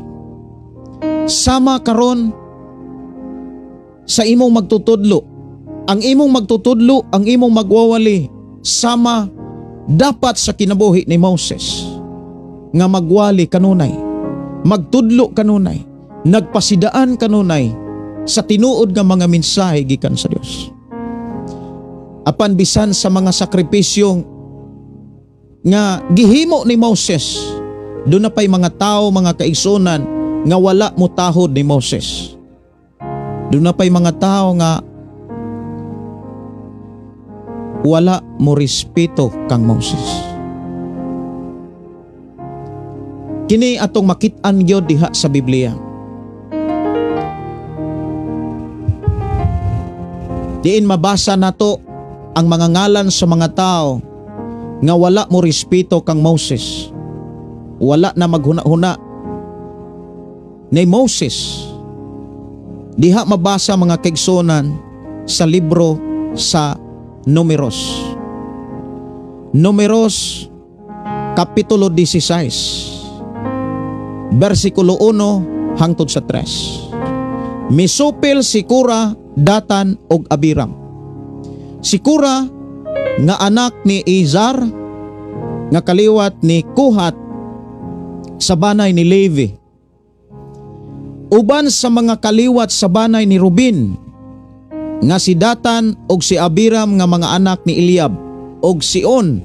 sama karon sa imong magtutudlo, ang imong magtutudlo, ang imong magwawali, sama dapat sa kinabuhi ni Moses nga magwali kanunay, magtudlo kanunay, nagpasidaan kanunay sa tinuod nga mga mensahe gikan sa Dios. Apan bisan sa mga sakripisyo nga gihimo ni Moses, doon na pa'y mga tao, mga kaigsunan nga wala mo tahod ni Moses. Doon na pa'y mga tao nga wala mo respeto kang Moses. Kini atong makit-an gyud diha sa Biblia. Diin mabasa nato ang mga ngalan sa mga tao nga wala mo respeto kang Moses. Wala na maghuna-huna ni Moses. Diha mabasa mga kaigsunan sa libro sa Numeros. Numeros kapitulo 16 versikulo 1 hangtod sa 3. Misupil si Kora, Datan og Abiram. Si Kora nga anak ni Izar nga kaliwat ni Kuhat sa banay ni Levi. Uban sa mga kaliwat sa banay ni Ruben nga si Datan og si Abiram nga mga anak ni Eliab og si On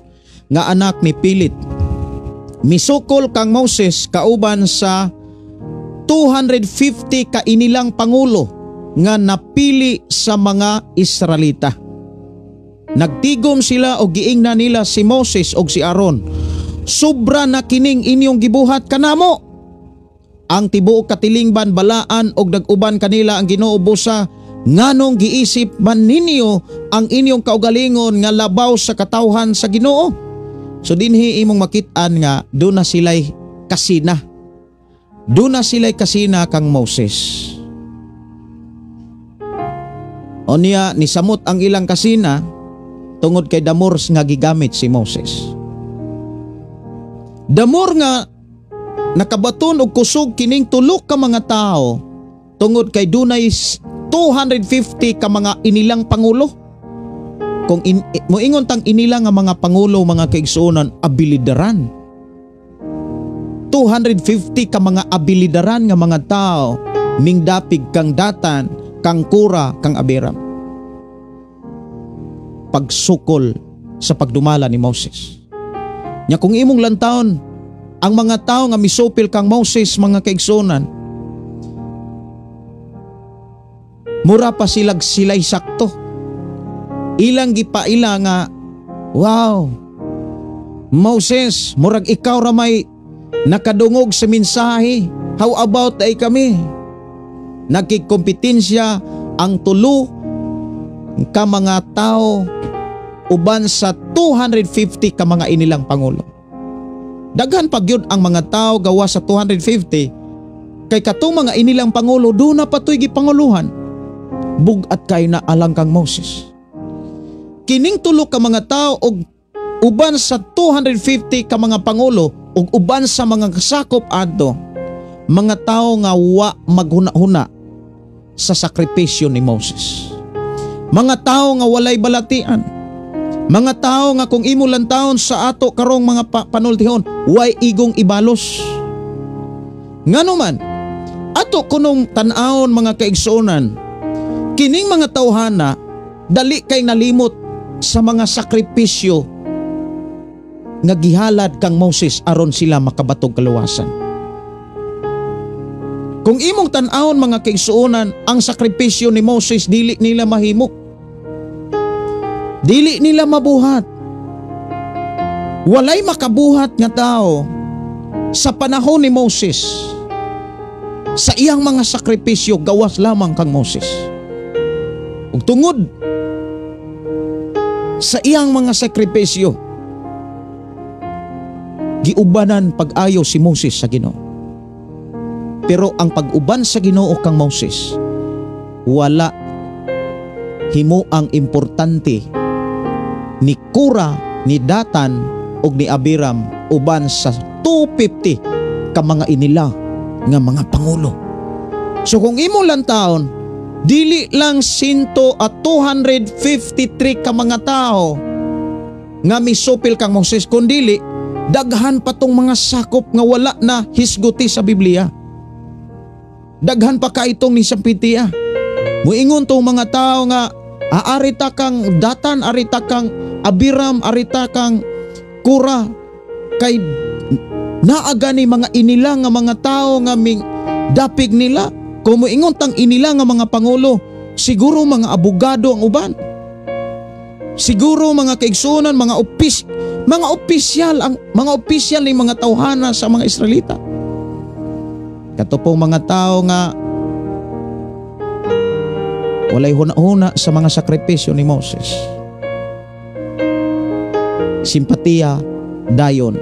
nga anak ni Pilit. Misukol kang Moses kauban sa 250 ka inilang pangulo nga napili sa mga Israelita. Nagtigom sila og giingna nila si Moses og si Aaron, sobra na kining inyong gibuhat kanamo. Ang tibuok katilingban balaan og nag-uban kanila ang Ginoo busa nganong giisip man ninyo ang inyong kaugalingon nga labaw sa katawhan sa Ginoo. So dinhi imong makit-an nga doon na sila'y kasina. Doon na sila'y kasina kang Moses. O niya nisamot ang ilang kasina tungod kay damor nga gigamit si Moses. Damor nga nakabaton og kusog kining tulo ka mga tao tungod kay dunay 250 ka mga inilang pangulo. Kung moingon tang inila nga mga pangulo, mga kaigsuonan, abilidaran. 250 ka mga abilidaran nga mga tao mingdapig kang Datan, kang Kora, kang Abiram. Pagsukol sa pagdumala ni Moses. Nya kung imong lantawon ang mga tao nga misupil kang Moses, mga kaigsuonan, mura pa sila'y sakto. Ilang gipaila nga, wow, Moses, murag ikaw ramay nakadungog sa mensahe. How about ay kami? Nagkikompetensya ang tulo ka mga tao uban sa 250 ka mga inilang pangulo. Daghan pagyud ang mga tao gawa sa 250 kay katong mga inilang pangulo do na patoy gipanguluhan. Bugat kay na alang kang Moses. Kining tulo ka mga tao og uban sa 250 ka mga pangulo ug uban sa mga kasakop adto, mga tao nga wa maghuna-huna sa sakripisyo ni Moses. Mga tao nga walay balatian. Mga tao nga kung imo lang taon sa ato karong mga panultihon, way igong ibalos. Ngano man, ato kunong tan-awon mga kaigsuonan, kining mga tawhana dali kay nalimot sa mga sakripisyo nga gihalad kang Moses aron sila makabatog kaluwasan. Kung imong tan-awon mga kaigsuonan, ang sakripisyo ni Moses dili nila mahimo. Dili nila mabuhat. Walay makabuhat nga tao sa panahon ni Moses. Sa iyang mga sakripisyo gawas lamang kang Moses. Ug tungod sa iyang mga sakripisyo, giubanan pag-ayo si Moses sa Ginoo. Pero ang pag-uban sa Ginoo kang Moses, wala himo ang importante ni Kura, ni Datan ug ni Abiram uban sa 250 ka mga inila nga mga pangulo. So kung imo lang taon, dili lang 253 ka mga tao nga misupil kang Moses, kundili daghan pa tong mga sakop nga wala na hisguti sa Biblia. Daghan pa ka itong nisampitiya. Muingon tong mga tao nga arita kang Datan, arita kang Abiram, arita kang Kura, kay naaga ni mga inila nga mga tao nga ming dapig nila. Kung moingon tang inila nga mga pangulo, siguro mga abogado ang uban. Siguro mga kaigsunan, mga opisyal ni mga tawhana sa mga Israelita. Kato pong mga tao nga walay huna-huna sa mga sakripisyo ni Moses. Simpatiya dayon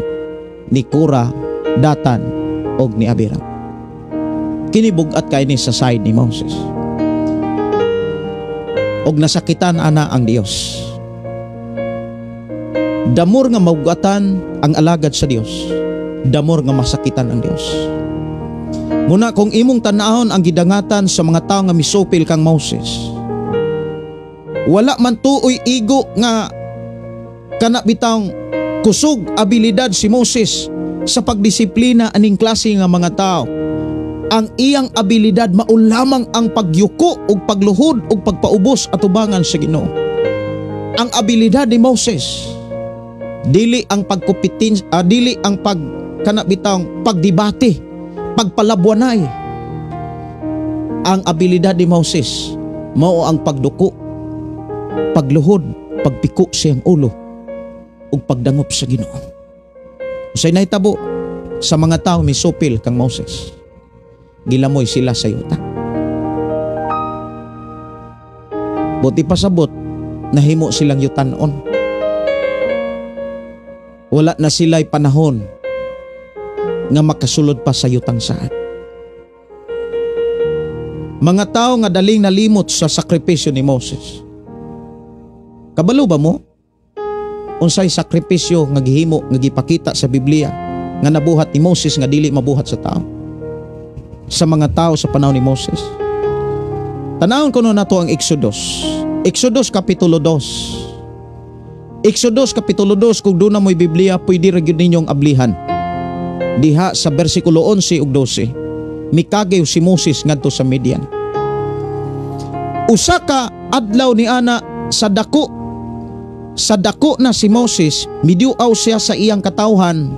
ni Kura, Datan og ni Abiram. Kinibug-at kay ni sa side ni Moses. Og nasakitan ana ang Dios. Damor nga maugatan ang alagad sa Dios. Damor nga masakitan ang Dios. Muna kung imong tanahon ang gidangatan sa mga tao nga misupil kang Moses, wala man tuoy igo nga kana bitang kusog abilidad si Moses sa pagdisiplina aning klase nga mga tao. Ang iyang abilidad mao lamang ang pagyuko ug pagluhod ug pagpaubos atubangan sa Ginoo. Ang abilidad ni Moses dili ang pagkupitin, dili ang kanabitang pagdebate, pagpalabwanay. Ang abilidad ni Moses mao ang pagduko, pagluhod, pagpiko siyang ulo ug pagdangop sa Ginoo. Usay nahitabo sa mga tawo misupil kang Moses, gilamoy sila sa yuta. Buti pasabot nahimo silang yutanon. Wala na sila'y panahon nga makasulod pa sa yutang saad. Mga tao nga daling nalimot sa sakripisyo ni Moses. Kabalo ba mo? Unsay sakripisyo nga gihimo nga gipakita sa Biblia nga nabuhat ni Moses nga dili mabuhat sa tao? Sa mga tao sa panahon ni Moses. Tanawon kuno nato ang Exodus. Exodus Kapitulo 2. Exodus Kapitulo 2, kung doon na mo'y Biblia, pwede rin ninyong ablihan. Diha sa versikulo 11 ug 12, mikagayo si Moses ngadto sa Midian. Usa ka adlaw ni ana sa dako na si Moses, miduaw siya sa iyang katawhan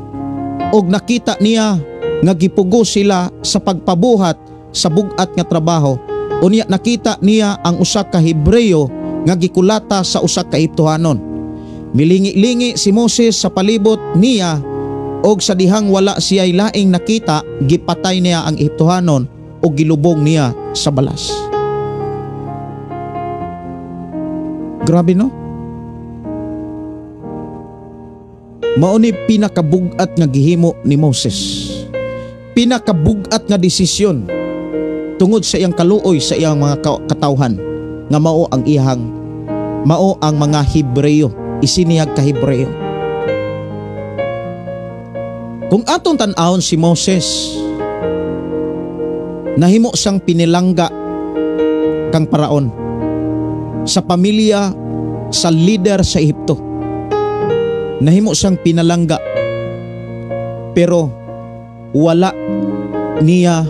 og nakita niya nga gipugo sila sa pagpabuhat sa bugat nga trabaho. Unya nakita niya ang usa ka Hebreo nga gikulata sa usa ka Ehiptohanon. Milingi-lingi si Moses sa palibot niya og sa dihang wala siya'y laing nakita, gipatay niya ang Ehiptohanon o gilubong niya sa balas. Grabe no? Mao ni pinakabugat nga gihimo ni Moses. Pinakabugat nga desisyon tungod sa iyang kaluoy sa iyang mga katawhan nga mao ang mga Hebreo, isinihag ka Hebreo. Kung atong tan-awon si Moses, nahimo siyang pinilangga kang paraon sa pamilya sa leader sa Ehipto. Nahimo siyang pinalangga, pero wala niya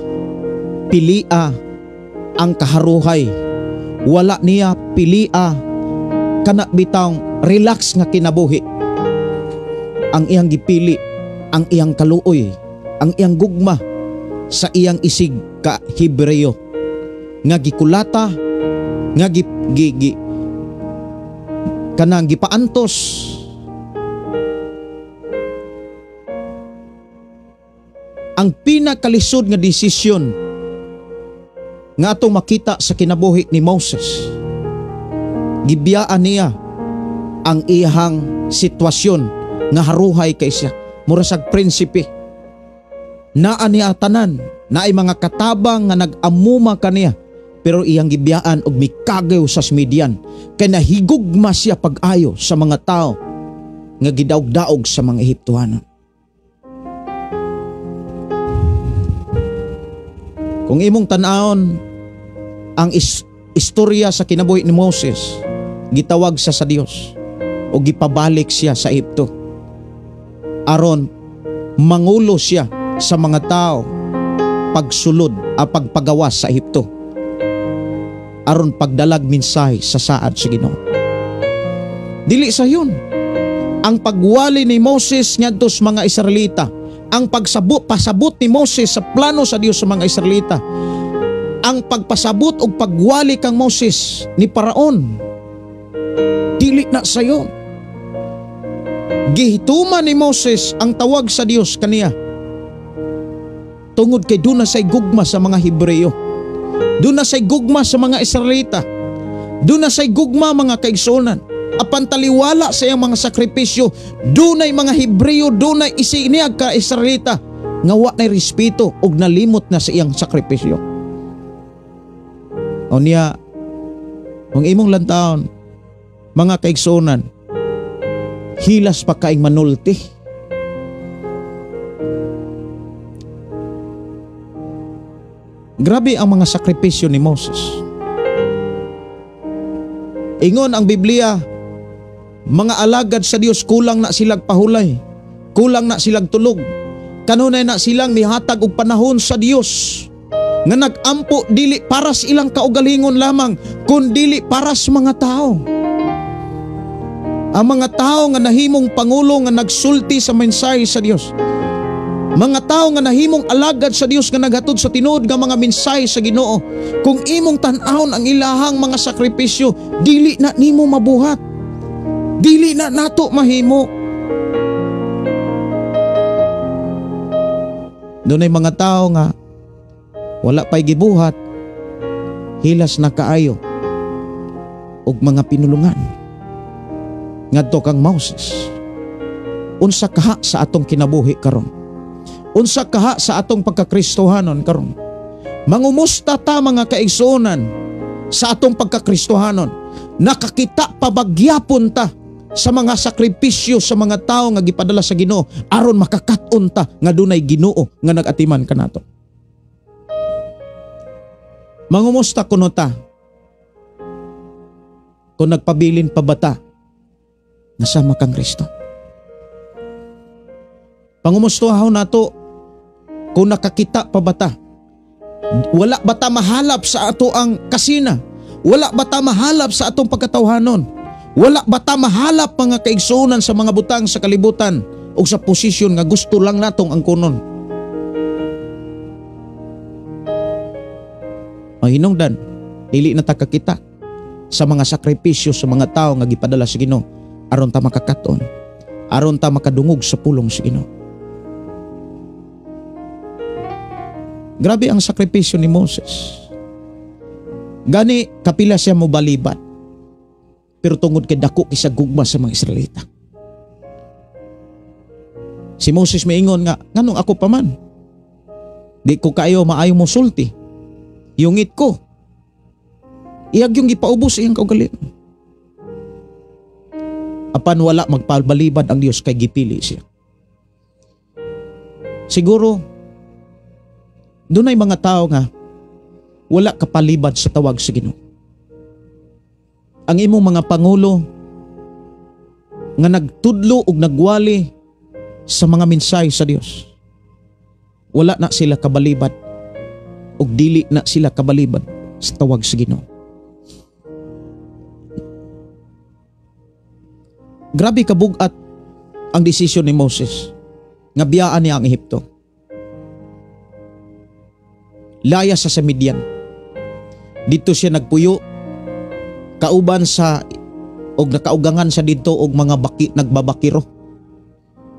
pilia ang kaharuhay. Wala niya pilia kana bitang relax nga kinabuhi. Ang iyang gipili, ang iyang kaluoy, ang iyang gugma sa iyang isig ka Hebreo nga gikulata, nga kanang gipaantos ang pinakalisod nga desisyon nga atong makita sa kinabuhi ni Moses. Gibiyaan niya ang iyang sitwasyon nga haruhay kay siya, murasag prinsipe. Naa niya tanan, naay mga katabang nga nag-amuma kaniya, pero iyang gibiyaan og mikagaw sa Midian, kay nahigugma siya pag-ayo sa mga tao nga gidaog-daog sa mga Ehiptohanon. Kung imong tan-aon ang istorya sa kinabuhi ni Moses, gitawag siya sa Dios o gipabalik siya sa Ehipto aron mangulo siya sa mga tao pagsulod pagpagawas sa Ehipto aron pagdalag mensahe sa saad sa Ginoo. Dili sa yun ang pagwali ni Moses ngadto sa mga Israelita, ang pasabot ni Moses sa plano sa Dios sa mga Israelita, ang pagpasabot o pagwali kang Moses ni Paraon, dili na sayon. Gihituman ni Moses ang tawag sa Dios kaniya tungod kay duna say gugma sa mga Hebreo, duna say gugma sa mga Israelita, duna say gugma mga kaigsunan, apan taliwala sa iyang mga sakripisyo, dunay mga Hebreo, dunay isiniyag ka Israelita nga wa nay respeto ug nalimot na sa iyang sakripisyo. O niya, kung imong lantaon, mga kaigsunan, hilas pa kaing manulti. Grabe ang mga sakripisyo ni Moses. Ingon ang Biblia, mga alagad sa Dios kulang na silag pahulay, kulang na silag tulog, kanunay na silang mihatag og panahon sa Dios nga nagampo dili para sa ilang kaugalingon lamang, kundi para sa mga tao. Ang mga tao nga nahimong pangulo nga nagsulti sa mensahe sa Dios, mga tao nga nahimong alagad sa Dios nga naghatod sa tinuod nga mga mensahe sa Ginoo, kung imong tan-awon ang ilahang mga sakripisyo, dili na nimo mabuhat, dili na nato mahimo. Dunay mga tao nga wala pa'y gibuhat, hilas na kaayo og mga pinulungan. Ngadto kang Moses, unsa kaha sa atong kinabuhi karon, unsa kaha sa atong pagkakristohanon karon. Mangumusta ta mga kaigsuonan sa atong pagkakristohanon, nakakita pabagyapon ta sa mga sakripisyo sa mga tao nga gipadala sa Ginoo aron makakat-on ta nga dunay Ginoo nga nagatiman kanato. Mangumusta kuno ta kung nagpabilin pa bata nga sama kang Kristo. Pangumustahaw nato kung nakakita pa bata, wala bata mahalap sa ato ang kasina, wala bata mahalap sa atong pagkatawhanon, wala bata mahalap mga kaigsuonan sa mga butang sa kalibutan o sa posisyon nga gusto lang natong angkonon. Hinungdan, dili na ta kakita sa mga sakripisyo sa mga tao nga gipadala sa Ginoo aron ta makakaton, aron ta makadungog sa pulong sa Ginoo. Grabe ang sakripisyo ni Moses. Gani kapila siya mobalibat, pero tungod kay dako kisa gugma sa mga Israelita. Si Moses maingon nga, nganong ako pa man, di ko kayo maayo mo sulti, yungit ko, iyag yung ipaubos iyang kaugalingon. Apan wala magpalbalibad ang Dios kay gipili siya. Siguro dunay mga tao nga wala kapalibad sa tawag sa Ginoo. Ang imong mga pangulo nga nagtudlo ug nagwali sa mga mensahe sa Dios, wala na sila kabalibad ug dili na sila kabalibad sa tawag sa Ginoo. Grabe kabugat ang desisyon ni Moses nga biyaan niya ang Ehipto. Laya sa Midian. Dito siya nagpuyo, kauban sa og nakaugangan sa dito og mga nagbabakiro.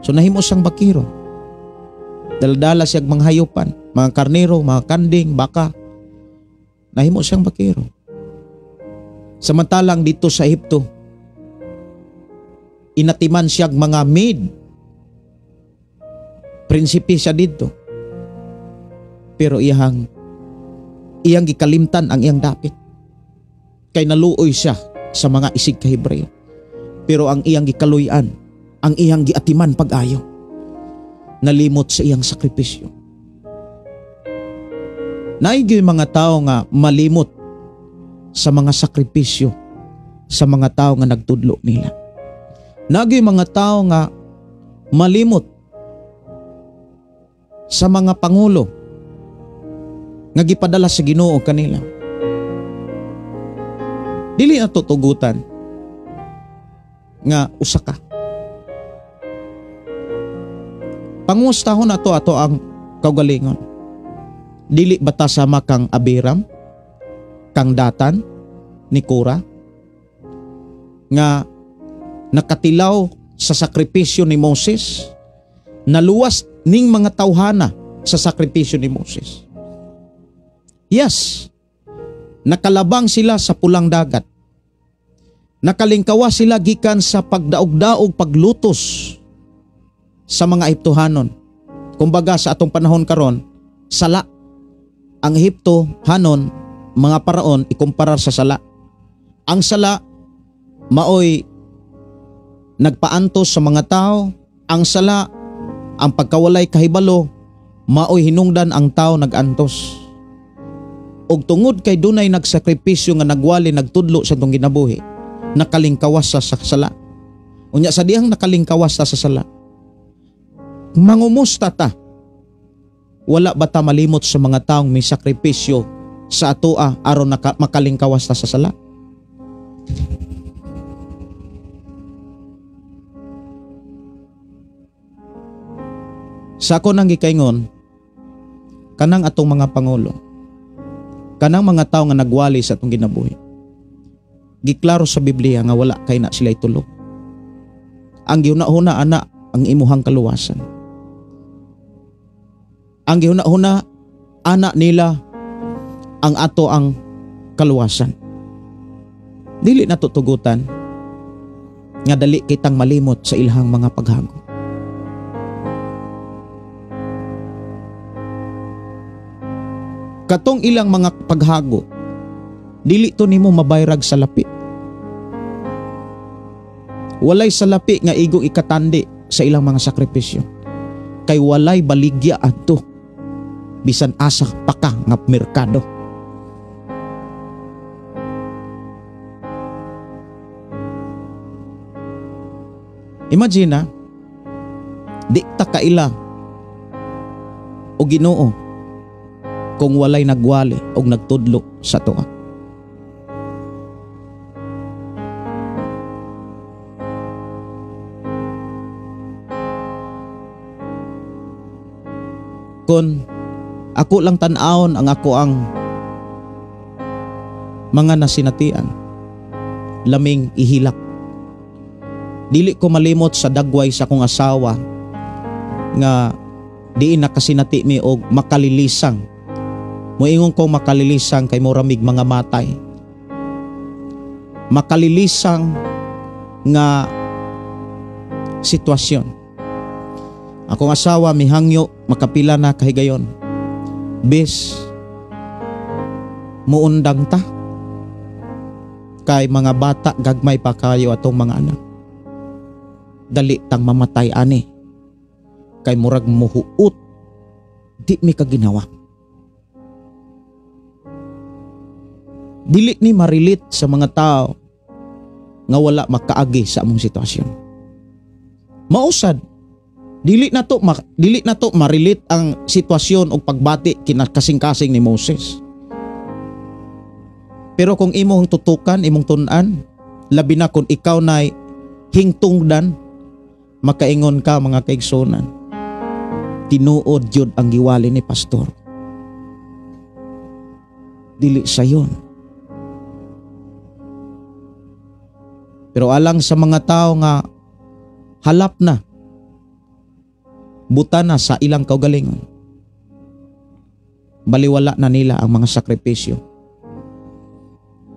So nahimo siyang bakiro. Dala-dala siya mga hayupan, mga karnero, mga kanding, baka. Nahimo siyang bakiro. Samantalang dito sa Ehipto, inatiman siya mga maid. Prinsipe siya dito. Pero iyang gikalimtan ang iyang dapit. Kay naluoy siya sa mga isig ka Hebreo. Pero ang iyang gikaluyan, ang iyang giatiman pag-ayo, nalimot sa iyang sakripisyo. Naigi mga tao nga malimot sa mga sakripisyo sa mga tao nga nagtudlo nila. Nagi mga tao nga malimot sa mga pangulo nga gipadala sa Ginoo kanila. Dili na tutugutan nga usa ka. Pangustahon ato ang kaugalingon. Dili bata sama kang Abiram, kang Datan, ni Kora, nga nakatilaw sa sakripisyo ni Moses, naluwas ning mga tawhana sa sakripisyo ni Moses. Yes, nakalabang sila sa pulang dagat. Nakalingkawa sila gikan sa pagdaog-daog paglutos sa mga Ehiptohanon. Kumbaga sa atong panahon karon, sala. Ang Ehiptohanon, mga paraon, ikumparar sa sala. Ang sala, maoy nagpaantos sa mga tao. Ang sala, ang pagkawalay kahibalo, maoy hinungdan ang tao nagantos. Og tungod kay dunay nagsakripisyo nga nagwali nagtudlo sa tong ginabuhi, nakalingkawas sa sala. Unya sa dihang nakalingkawas sa sala, mangumusta ta. Wala ba ta malimot sa mga taong may sakripisyo sa atoa aron makalingkawas ta sa sala? Sa ako nang gikaingon, kanang atong mga pangulo, kanang mga tao nga nagwali sa atong ginabuhi, giklaro sa Biblia nga wala kay na sila itulog. Ang gihuna-huna ana ang imuhang kaluwasan. Ang gihuna-huna ana nila ang ato ang kaluwasan. Dili na tutugutan nga dali kitang malimot sa ilhang mga paghago. Katong ilang mga paghago, dili to nimo mabayrag sa lapi. Walay sa lapi nga igong ikatandi sa ilang mga sakripisyo. Kay walay baligya adto bisan asa pa ka nga merkado. Imagine na, di ta kaila o Ginoo kung walay nagwali o nagtudlo sa tuwa. Kung ako lang tan-aon ang ako ang mga nasinatian, laming ihilak. Dili ko malimot sa dagway sa akong asawa nga diin nakasinati mi og makalilisang. Moingon ko makalilisang kay moramig mga matay. Makalilisang nga sitwasyon. Akong asawa mihangyo makapila na kahigayon. Bis muundang ta kay mga bata gagmay pa kayo atong mga anak. Dali tang mamatay ani kay murag muhuot di mi kaginawa. Dili ni marilit sa mga tao nga wala makaagi sa among sitwasyon. Mausad, Dili na to marilit ang sitwasyon o pagbati kinakasing-kasing ni Moses. Pero kung imong tutukan, imong tun-an, labi na kung ikaw na hingtungdan, makaingon ka mga kaigsunan. Tinuod jud ang giwali ni pastor. Dili sayon. Pero alang sa mga tao nga halap na, buta na sa ilang kaugalingon, baliwala na nila ang mga sakripisyo.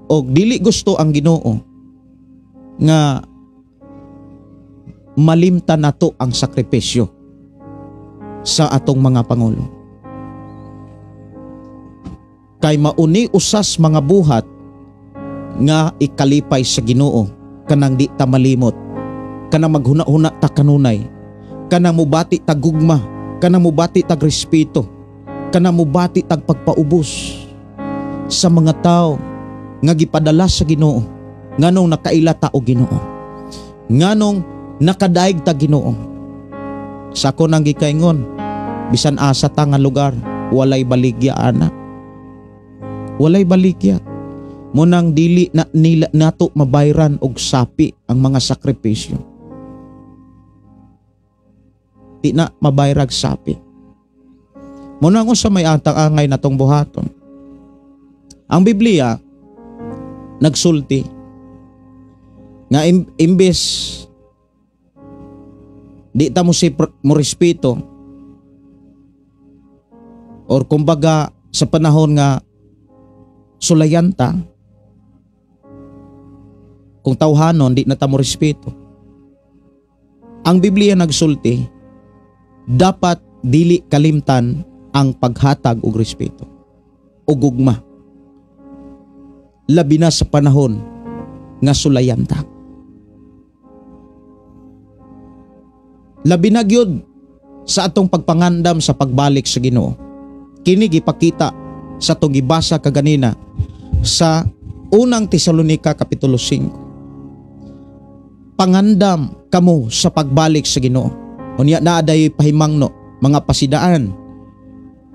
O dili gusto ang Ginoo nga malimtan nato ang sakripisyo sa atong mga pangulo. Kay mauni usas mga buhat nga ikalipay sa Ginoo, kanang di ta malimot, kanang maghuna-huna ta kanunay, kanang mubati tag gugma, kanang mubati tag respeto, kanang mubati tag pagpaubos sa mga tao nga gipadala sa Ginoo, nganong nakaila ta og Ginoo, nganong nakadaig ta Ginoo. Sa ako nang gikaingon, bisan asa ta nga lugar, walay baligya ana. Walay baligya. Munang dili na nila nato mabayran og sapi ang mga sakripisyo. Di na mabayrag sapi. Munang sa may atang-angay natong buhaton. Ang Biblia nagsulti nga imbes di ta mo respeto, or kumbaga sa panahon nga sulayanta, kung tawhanon di na ta mo respeto. Ang Biblia nagsulti, dapat dili kalimtan ang paghatag og respeto o gugma, labi na sa panahon nga sulayanta. Labi na gyud sa atong pagpangandam sa pagbalik sa Ginoo. Kini gipakita sa atong gibasa kaganina sa unang Tesalonica kapitulo 5. Pangandam kamo sa pagbalik sa Ginoo. Unya naaday pahimangno, mga pasidaan.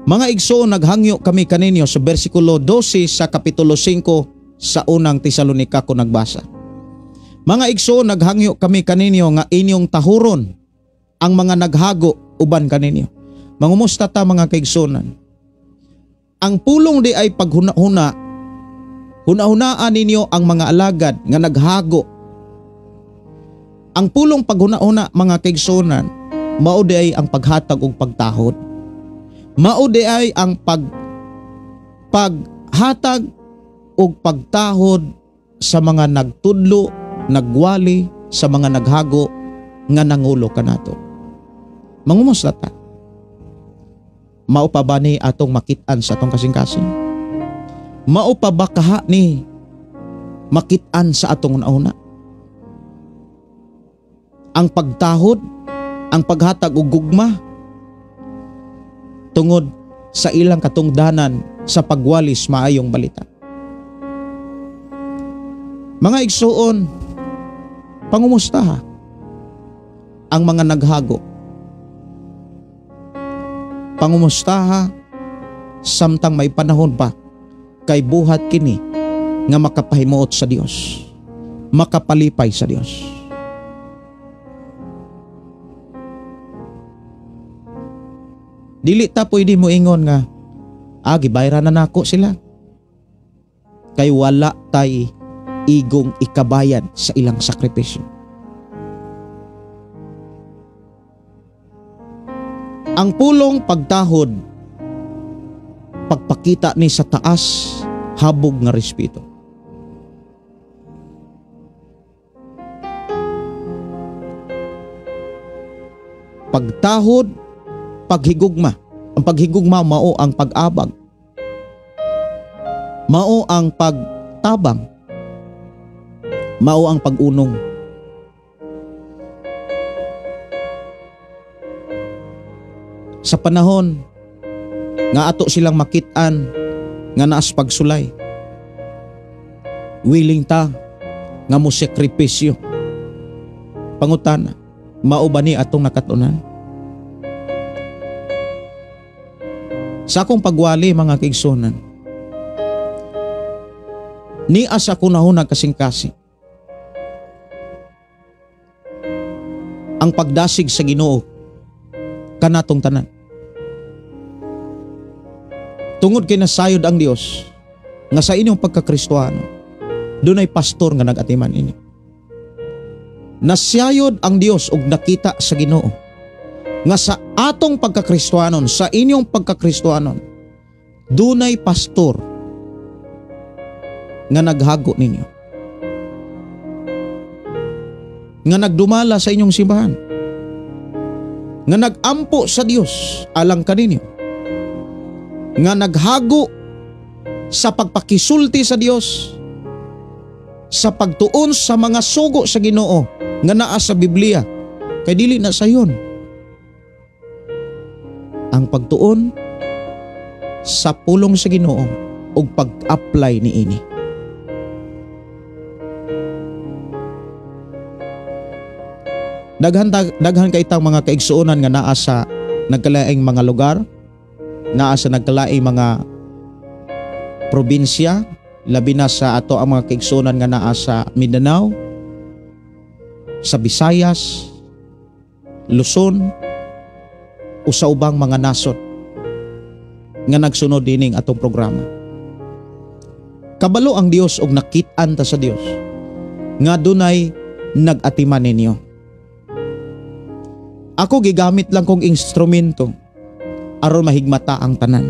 Mga igsoon, naghangyo kami kaninyo sa bersikulo 12 sa kapitulo 5 sa unang Tesalonica ko nagbasa. Mga igsoon, naghangyo kami kaninyo nga inyong tahuron ang mga naghago uban kaninyo. Mangumusta ta mga kaigsunan. Ang pulong di ay paghuna-huna, huna-hunaan ninyo ang mga alagad nga naghago. Ang pulong paghuna-huna mga kaigsunan, mao di ay ang paghatag og pagtahod. Mao di ay ang paghatag og pagtahod sa mga nagtudlo, nagwali, sa mga naghago nga nangulo kanato. Mangumusta ta? Mao pa ba ni atong makitaan sa atong kasing-kasing? Mao pa ba kaha ni makitaan sa atong una-una? Ang pagtahod, ang paghatag og gugma tungod sa ilang katungdanan sa pagwalis maayong balita. Mga igsuon, pangumustaha ang mga naghago. Pangumustaha samtang may panahon pa kay buhat kini nga makapahimuot sa Dios, makapalipay sa Dios. Dili ta pwede mo ingon nga gibayran na nako sila, kay wala tay igong ikabayad sa ilang sakripisyo. Ang pulong pagtahod, pagpakita ni sa taas, habog nga respeto. Pagtahod, paghigugma. Ang paghigugma mao ang pag-abag, mao ang pagtabang, mao ang pag-unong. Sa panahon nga ato silang makitaan nga naas pagsulay, willing ta nga mo sakripisyo. Pangutana, mao ba ni atong nakatunan? Sa akong pagwali mga kaigsunan, nias ako na hunag kasing-kasing ang pagdasig sa Ginoo kanatong tanan. Tungod kay nasayod ang Dios nga sa inyong pagkakristohano, dunay pastor nga nagatiman ini. Nasayod ang Dios og nakita sa Ginoo nga sa atong pagkakristohanon, sa inyong pagkakristohanon, dunay pastor nga naghago ninyo, nga nagdumala sa inyong simbahan, nga nagampo sa Dios alang kaninyo, nga naghago sa pagpakisulti sa Dios, sa pagtuon sa mga sugo sa Ginoo nga naa sa Biblia, kay dili na sayon ang pagtuon sa pulong sa Ginoo ug pag-apply niini. Daghan kay itang mga kaigsuonan nga naa sa nagkalaing mga lugar, naa sa nagkalaing mga probinsya, labi na sa ato ang mga kaigsuonan nga naa sa Mindanao, sa Visayas, Luzon, o sa ubang mga nasod nga nagsunod dining atong programa. Kabalo ang Dios og nakit-an ta sa Dios nga dunay nagatiman ninyo. Ako gigamit lang kong instrumento aron mahigmata ang tanan.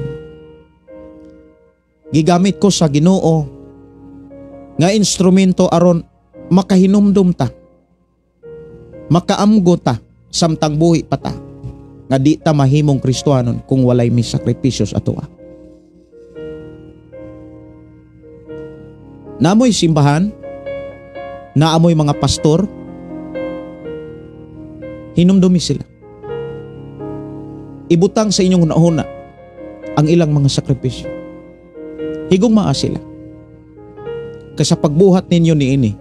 Gigamit ko sa Ginoo nga instrumento aron makahinumdum ta, makaamgo ta samtang buhi pa ta, nga di ta mahimong Kristohanon kung walay may sakripisyo sa atoa. Naamoy simbahan, naamoy mga pastor, hinumdumi sila. Ibutang sa inyong hunahuna ang ilang mga sakripisyo. Higugmaa sila. Kasi sa pagbuhat ninyo niini,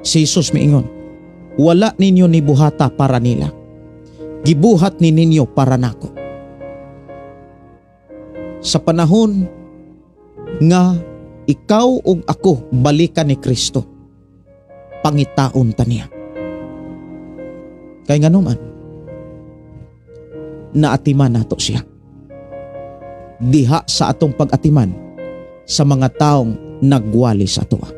si Jesus miingon, wala ninyo ni buhata para nila, gibuhat ni ninyo para nako. Sa panahon nga ikaw ug ako balikan ni Kristo, pangitaon ta niya. Kay nganuman, naatiman nato siya. Diha sa atong pag-atiman sa mga taong nagwali sa atoa.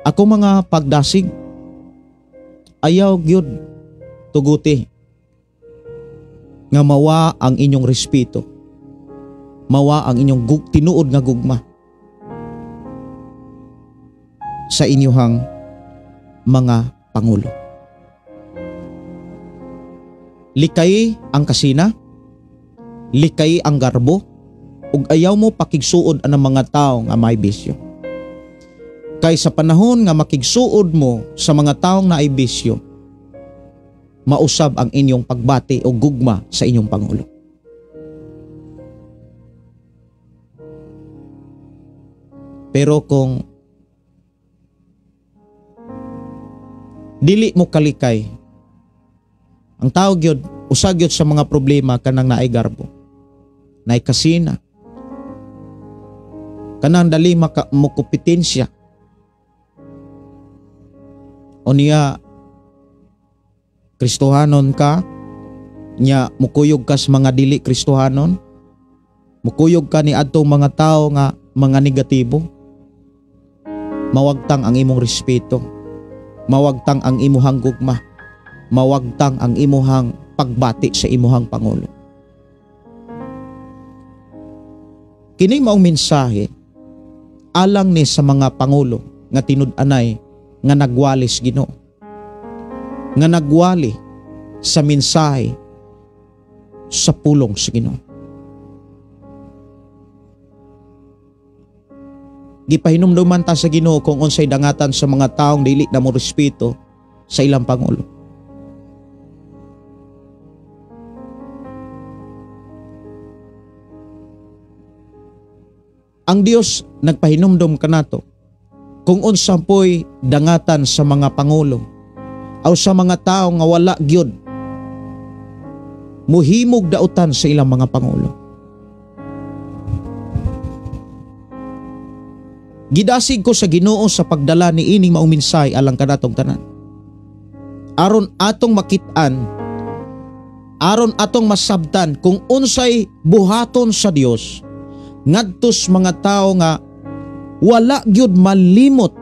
Ako mga pagdasig, ayaw gyud tuguti nga mawa ang inyong respeto, mawa ang inyong tinuod nga gugma sa inyong mga pangulo. Likay ang kasina, likay ang garbo, ug ayaw mo pakigsuod ang mga tawo nga may bisyo. Kay sa panahon nga makigsuod mo sa mga taong naay bisyo, mausab ang inyong pagbati o gugma sa inyong pangulo. Pero kung dili mo kalikay, ang tao gyud usag gyud sa mga problema kanang naay garbo, naay kasina, kanang dali mo kompetensya, o niya Kristohanon ka, niya mukuyog ka sa mga dili Kristohanon, mukuyog ka ni adtong mga tao nga mga negatibo, mawagtang ang imong respeto, mawagtang ang imuhang gugma, mawagtang ang imuhang pagbati sa imuhang pangulo. Kini maong mensahe alang ni sa mga pangulo nga tinud-anay nga nagwalis Ginoo, nga nagwali sa mensahe sa pulong sa Ginoo. Gipahinumduman ta sa Ginoo kung unsay dangatan sa mga taong dili na mo respeto sa ilang pangulo. Ang Dios nagpahinumdum kanato kung unsa poy dangatan sa mga pangulo o sa mga tao nga wala gyud muhimog dautan sa ilang mga pangulo. Gidasig ko sa Ginoo sa pagdala ni ining maong minsay alang kanatong tanan. Aron atong makit-an, aron atong masabtan kung unsay buhaton sa Dios ngadtos mga tao nga wala gyud malimot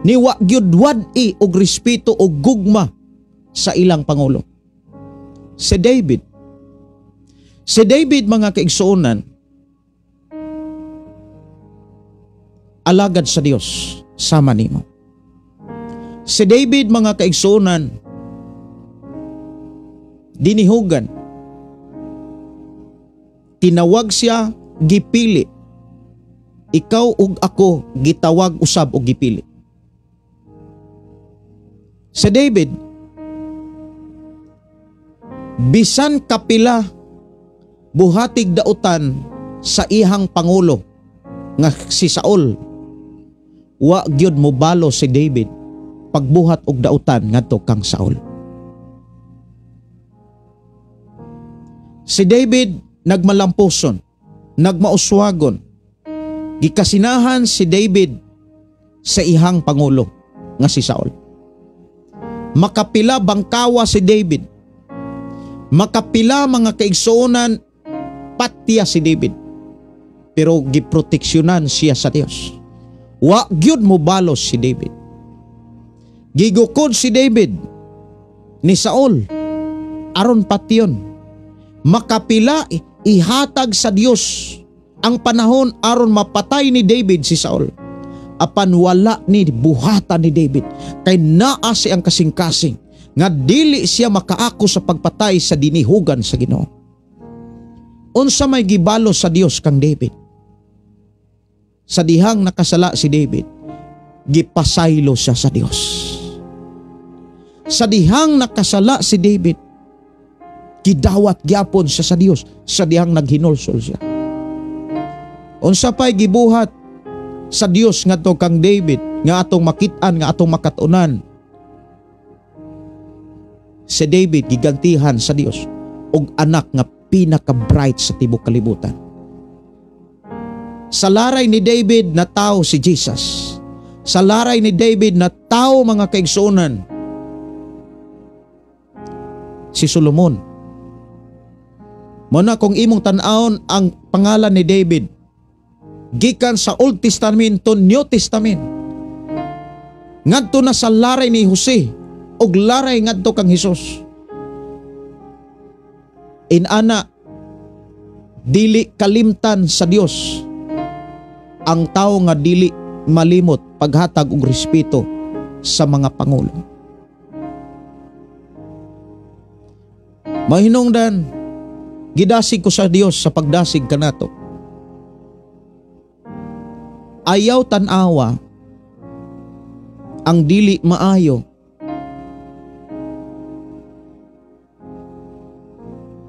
ni wa gyud wad-i og respeto og gugma sa ilang pangulo. Si David mga kaigsuonan, alagad sa Dios sama nimo. Si David mga kaigsuonan, dinihugan, tinawag siya, gipili. Ikaw ug ako gitawag usab og gipili. Si David, bisan kapila buhatig dautan sa ihang pangulo nga si Saul, wa gyud mo balo si David pagbuhat og dautan ngadto kang Saul. Si David nagmalampuson, nagmauswagon, gikasinahan si David sa ihang pangulo nga si Saul. Makapila bangkawa si David, makapila mga kaigsuonan patya si David, pero giproteksyonan siya sa Dios. Wa gyud mo balos si David. Gigukod si David ni Saul aron patyon. Makapila ihatag sa Dios ang panahon aron mapatay ni David si Saul. Apan wala ni buhatan ni David kay naa siyang kasing-kasing nga dili siya makaako sa pagpatay sa dinihugan sa Ginoo. Unsa may gibalo sa Dios kang David? Sa dihang nakasala si David, gipasaylo siya sa Dios. Sa dihang nakasala si David, gidawat gyapon siya sa Dios sa dihang naghinulsol siya. Unsa pay gibuhat sa Dios ngadto kang David nga atong makit-an, nga atong makatunan? Si David gigantihan sa Dios og anak nga pinaka-bright sa tibok kalibutan. Sa laray ni David na tao si Jesus. Sa laray ni David na tao mga kaigsuonan, si Solomon. Muna kung imong tan-awon ang pangalan ni David, gikan sa Old Testament to New Testament, ngadto na sa laray ni Jose og laray ngadto kang Hesus. Inana, dili kalimtan sa Dios ang tao nga dili malimot paghatag og respeto sa mga pangulo. Mahinungdan, gidasig ko sa Dios sa pagdasig kanato. Ayaw tan-awa ang dili maayo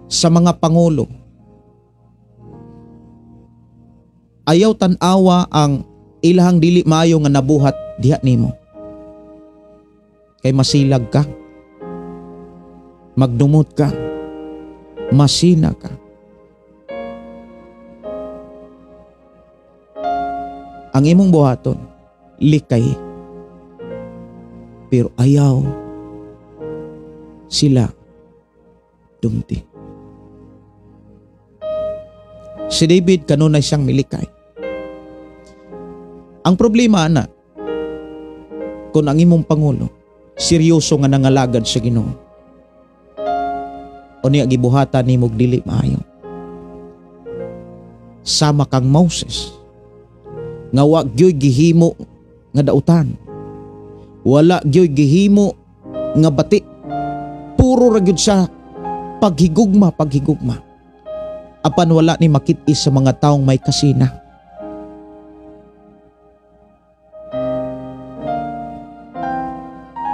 sa mga pangulo. Ayaw tan-awa ang ilahang dili maayo nga nabuhat diha nimo. Kay masilag ka, magdumot ka, masina ka. Ang imong buhaton, likay. Pero ayaw sila dumti. Si David kanunay siyang milikay. Ang problema na, kung ang imong pangulo seryoso nga nangalagad sa Ginoo, o niya gibuhatan nimog dili maayo. Sama kang Moses, nga wa gyoy gihimo nga dautan, wala gyoy gihimo nga bati, puro ra gyud sa paghigugma. Apan wala ni makit-is sa mga taong may kasina.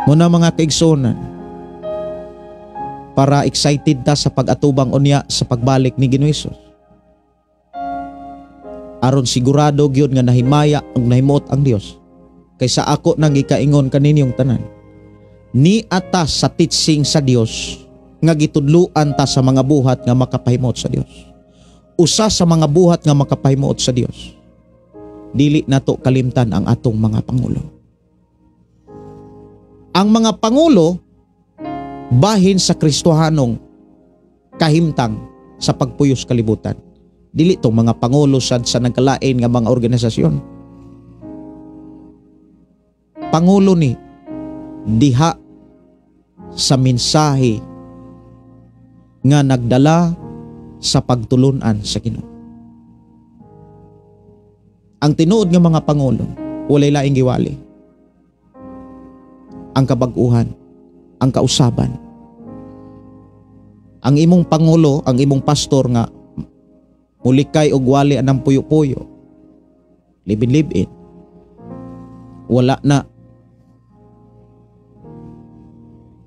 Muna mga kaigsuonan, para excited ta sa pag-atubang unya sa pagbalik ni Ginoong Hesus. Aron sigurado gyud nga nahimaya ug nahimot ang Dios. Kaysa ako nang gikaingon kaninyong tanan, ni atas sa teaching sa Dios nga gitudluan ta sa mga buhat nga makapahimot sa Dios. Usa sa mga buhat nga makapahimot sa Dios, dili nato kalimtan ang atong mga pangulo. Ang mga pangulo bahin sa Kristohanong kahimtang sa pagpuyos kalibutan. Dili tong mga pangulo sa nagkalain nga mga organisasyon. Pangulo ni diha sa mensahe nga nagdala sa pagtulunan sa Ginoo. Ang tinuod nga mga pangulo, walay laing giwali. Ang kabag-uhan, ang kausaban. Ang imong pangulo, ang imong pastor nga mulikay og wali anang puyo-puyo, libin-libin, wala na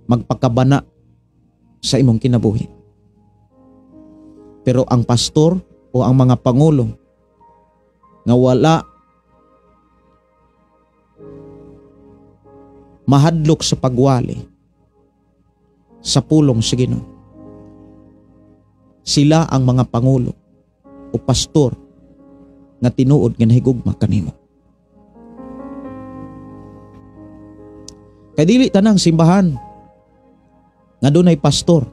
magpakabana sa imong kinabuhi. Pero ang pastor o ang mga pangulo nga wala mahadlok sa pagwali sa pulong sa Ginoo, sila ang mga pangulo o pastor nga tinuod nga nahigugma kanimo. Kay dili tanang simbahan nga dunay pastor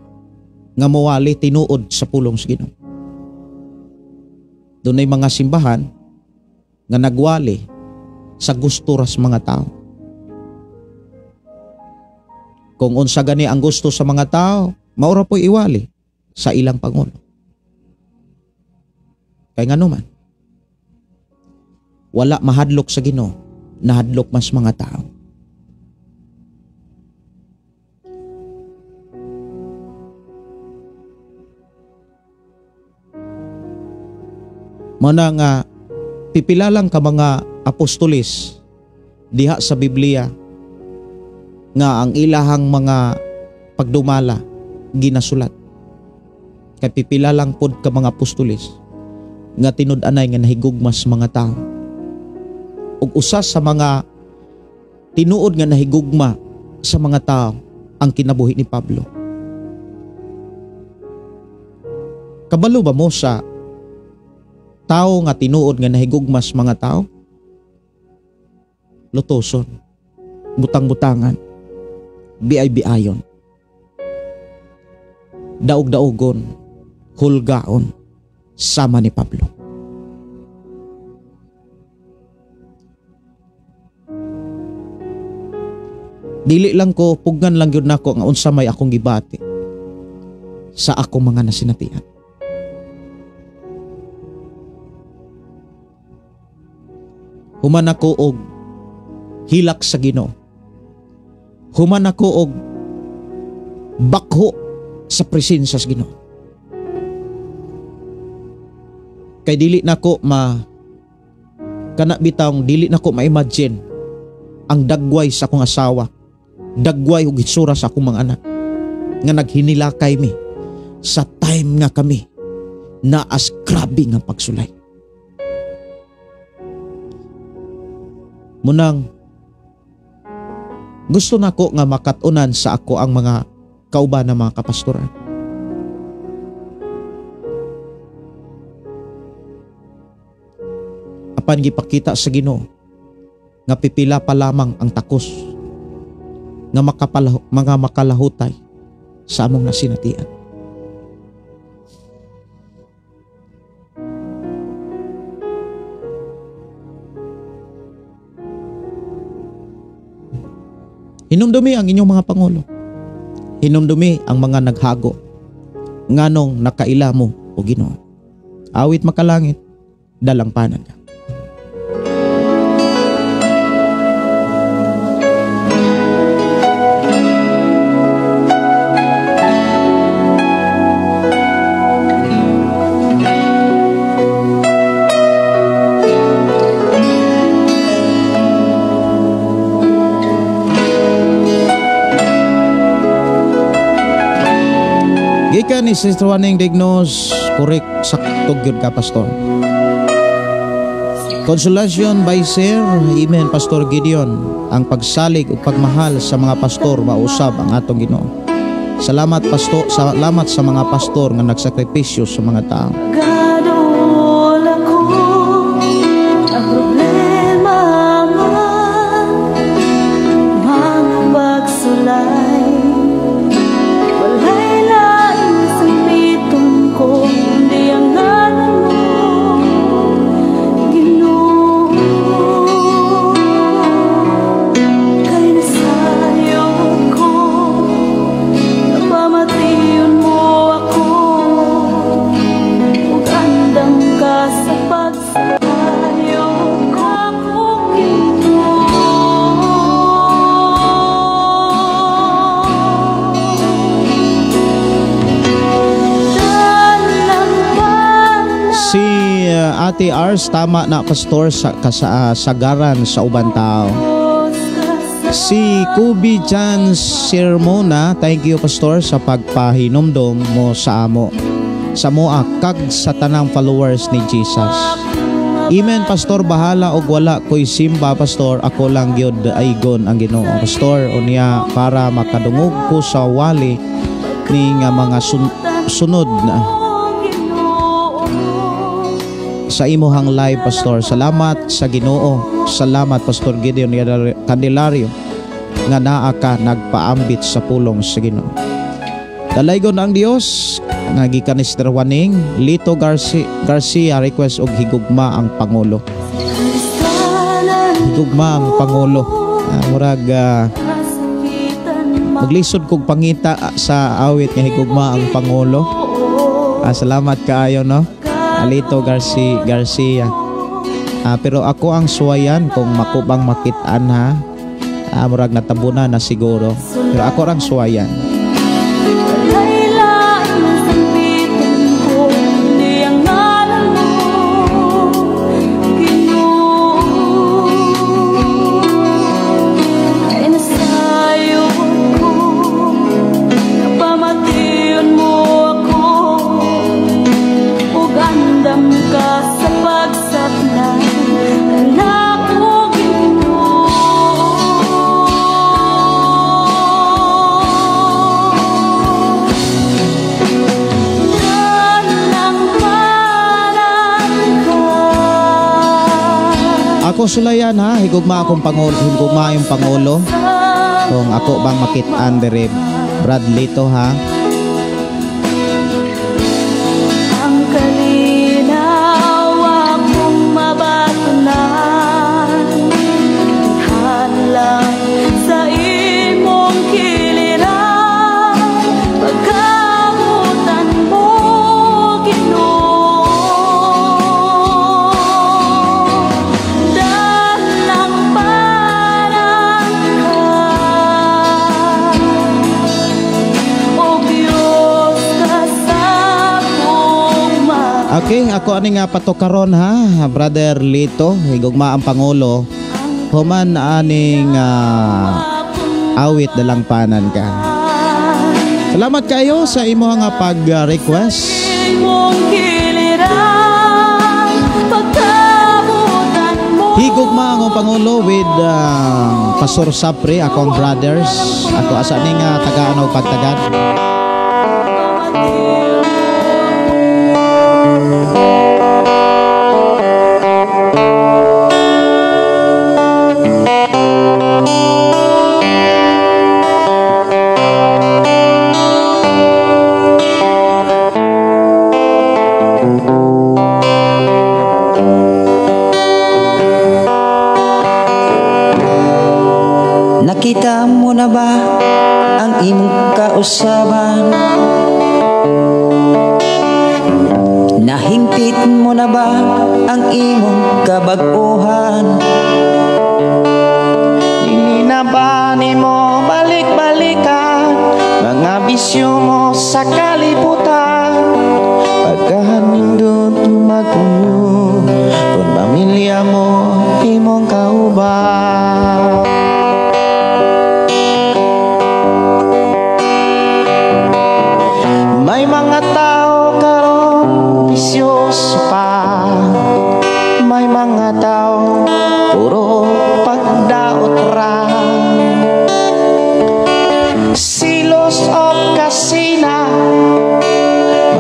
nga mawali tinuod sa pulong sa Ginoo. Dunay mga simbahan nga nagwali sa gusto ras mga tao. Kung unsa gani ang gusto sa mga tao, maura po'y iwali sa ilang pangulo. Kay ngano man, wala mahadlok sa Ginoo, nahadlok mas mga tao. Mana nga pipilalang ka mga apostolis diha sa Biblia nga ang ilahang mga pagdumala ginasulat. Kay pipilalang pod ka mga apostolis nga tinud-anay nga nahigugmas mga tao. Ug usa sa mga tinuod nga nahigugma sa mga tao ang kinabuhi ni Pablo. Kabalo ba mo sa tao nga tinuod nga nahigugmas mga tao? Lutoson, butang-butangan, biay-biayon, daog-daogon, hulgaon, sama ni Pablo. Dili lang ko, pugnan lang yun nako nga unsa may akong gibati sa akong mga nasinatian. Human ako og hilak sa Ginoo. Human ako og bakho sa presensya sa Ginoo. Kay dili nako kana bitawng dili nako ma-imagine ang dagway sa akong asawa, dagway ug hitsura sa akong mga anak nga naghinilakay mi sa time nga kami na as grabe nga pagsulay. Munang gusto nako nga makatunan sa ako ang mga kauban na mga kapastoran. Apan gipakita sa Ginoo nga pipila pa lamang ang takos nga mga makalahutay sa among nasinatian. Hinumdumi ang inyong mga pangulo. Hinumdumi ang mga naghago. Nganong nakaila mo o Ginoo. Awit makalangit, dalang panag. Gikan ni Sister Juaning Dignos, korek sakto gyud ka pastor. Consolation by Sir, Amen Pastor Gideon, ang pagsalig ug pagmahal sa mga pastor mausab ang atong Ginoo. Salamat sa mga pastor nga nagsakripisyo sa mga tao. Gadol ako, ang problema man, mga pagsulay. Walay lain sa pitong ko, kundi ang ngalan mo, Ginoo. Kay nasayo ko, napamatiyon mo ako, ug andam ka sa pagsayo ko, Si Ate Ars, tama na pastor sa kasagaran sa ubang tao. Si Kubi Jan Sirmona, thank you pastor sa pagpahinomdom mo sa amo. Sa moa kag sa tanang followers ni Jesus. Amen pastor, bahala og wala ko'y simba pastor, ako lang gyud aygon ang Ginoo pastor, unya para makadungog ko sa wali ning mga sunod na sa imuhang live pastor. Salamat sa Ginoo. Salamat pastor Gideon Candelario nga naa ka nagpaambit sa pulong sa Ginoo. Dalaygon ang Dios nga gikan ni Sister Waning Lito Garcia request og higugma ang Pangulo. Higugma ang Pangulo. Murag maglisod kog pangita sa awit nga higugma ang Pangulo. Salamat kaayo no. Alito Garcia. Pero ako ang suwayan kung makubang makitaan ha. Murag natabunan na siguro. Pero ako ang suwayan. walay lain sa pitong ko, kundi ang ngalan mo, Ginoo. Kay nasayo ko, napamatiyon mo ako, ug andam ka sa pagsapnay kanako, Ginoo. Ako sulayan ha, higugma akong Pangulo, higugma yung Pangulo. Kung ako bang makitaan dere Brad Lito ha. Ang kalinaw akong mabatunan, hadlang sa imong kiliran, pagkamutan mo, Ginoo. Dalang parang ka, o Diyos ka sa akong Okay, ako ani nga patokaron ha, Brother Lito, higugma ang Pangulo. Human aning awit dalang panan ka. Salamat kayo sa imo nga pag-request. imong kiliran, pagkamutan mo, Higugma ang Pangulo with Pastor Sapri, akong brothers. Ako asa ni nga tagaan og pagtagad. Nakita mo na ba ang imong kausaban? Nahingpit mo na ba ang imong kabag-uhan? Dili na ba nimo balik-balikan mga bisyo mo sa kalibutan? Pagkahanindot magpuyo kung pamilya mo imong kauban. May mga tao karon bisyoso pa, may mga tao puro pagdaot ra, silos o Pangasinan,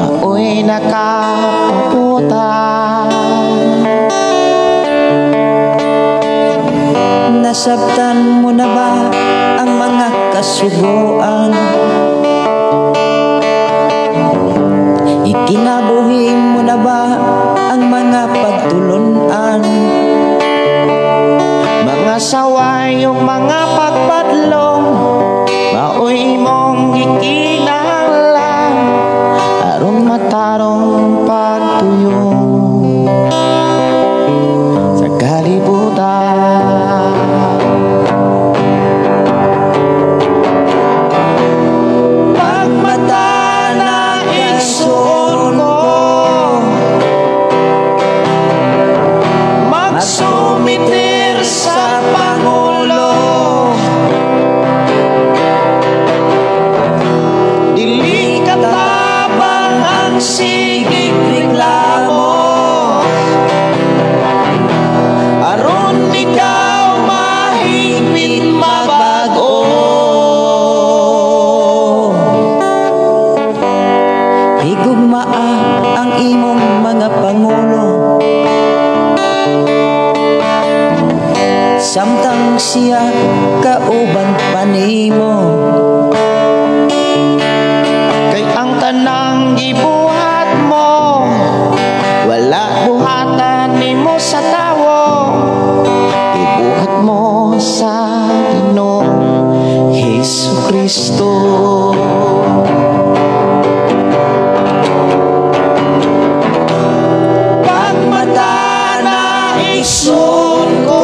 maoy nakaputa. Nasabtan mo na ba ang mga kasubuan? Ikinabuhi mo na ba ang mga pagtulunan? Mga saway o mga pagpadlong, maoy mong gikinahanglan aron matarong pagtuyong sa kalibutan. Pagmata na igsoon ko, magsumitir sa Pangulo. Dili katabang ang sigig reklamo, aron ikaw mahigpit mabago. Higugmaa ang imong mga pangulo, samtang siya kauban pa nimo. Kay ang tanang gibuhat mo, wala buhatan nimo sa tawo, ibuhat mo sa Ginoong Hesukristo. Pagmata na igsoon ko,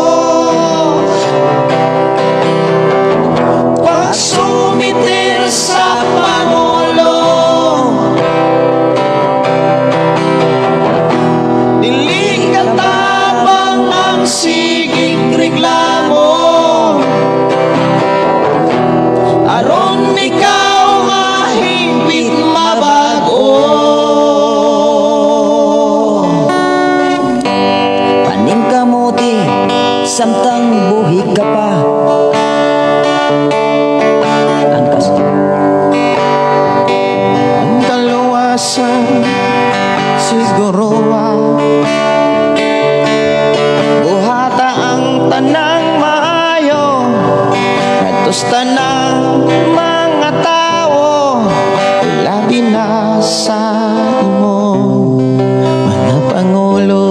pagsumitir sa Pangulo, dili katabang ang sigig reklamo, aron ikaw mahigpit mabago. Paning kamuti samtang buhi ka pa, ang kaluwasan siguro buhata ang tanang maayo, ngadtos tanang mga tao, labi na sa imo mga pangulo.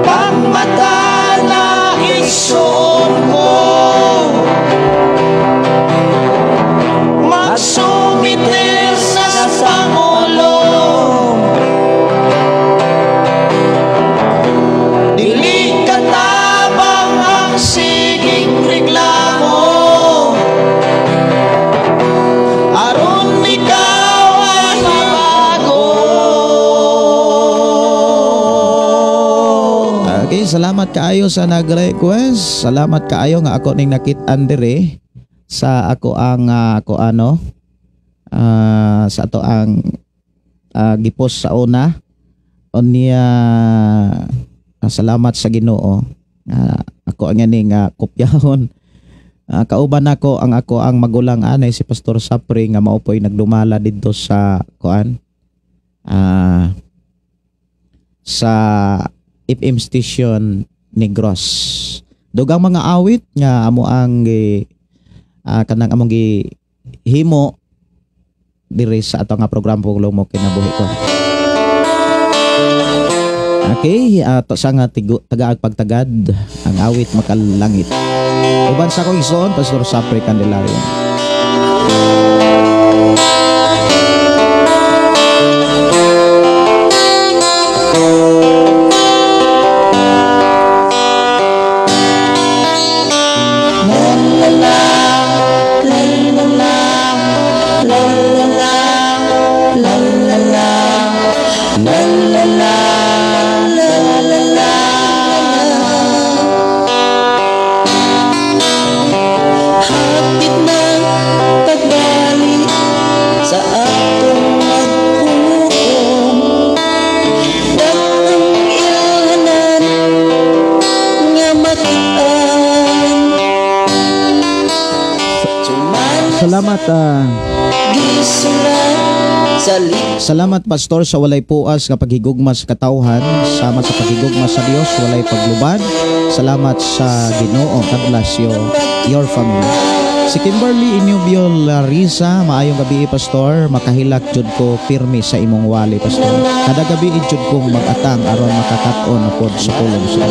Pagmata na igsoon ko, magsumitir sa Pangulo, dili katabang ang sigig reklamo, aron ikaw ay mabago. Okay, salamat kaayo sa nag-request. Salamat kaayo nga ako ning nakit-an dire sa ako ang sa ato ang gipost sa una. Unya salamat sa Ginoo. Ako ang ning kopyahon. Kauban ako ang magulang anay si Pastor Sapri nga maupoy nagdumala didto sa sa FM station Negros. Dugang mga awit nga amo ang kanang among himo diri sa ato nga programa Puglo Mo Kinabuhi Ko. Okay, ato sa nga tagaag pagtagad ang awit Makalangit. Uban sa akong igsoon, Pastor Sapri Candelario. Salamat salamat pastor sa walay puas nga paghigugma sa katawhan, sama sa paghigugma sa Dios, walay paglubad. Salamat sa Ginoo. God bless you, your family. Si Kimberly Inubio Larissa, maayong gabi pastor, makahilak jud ko pirmi sa imong wali pastor. Kada gabi jud ko mag-atang aron makakaton na pod sa pulong sa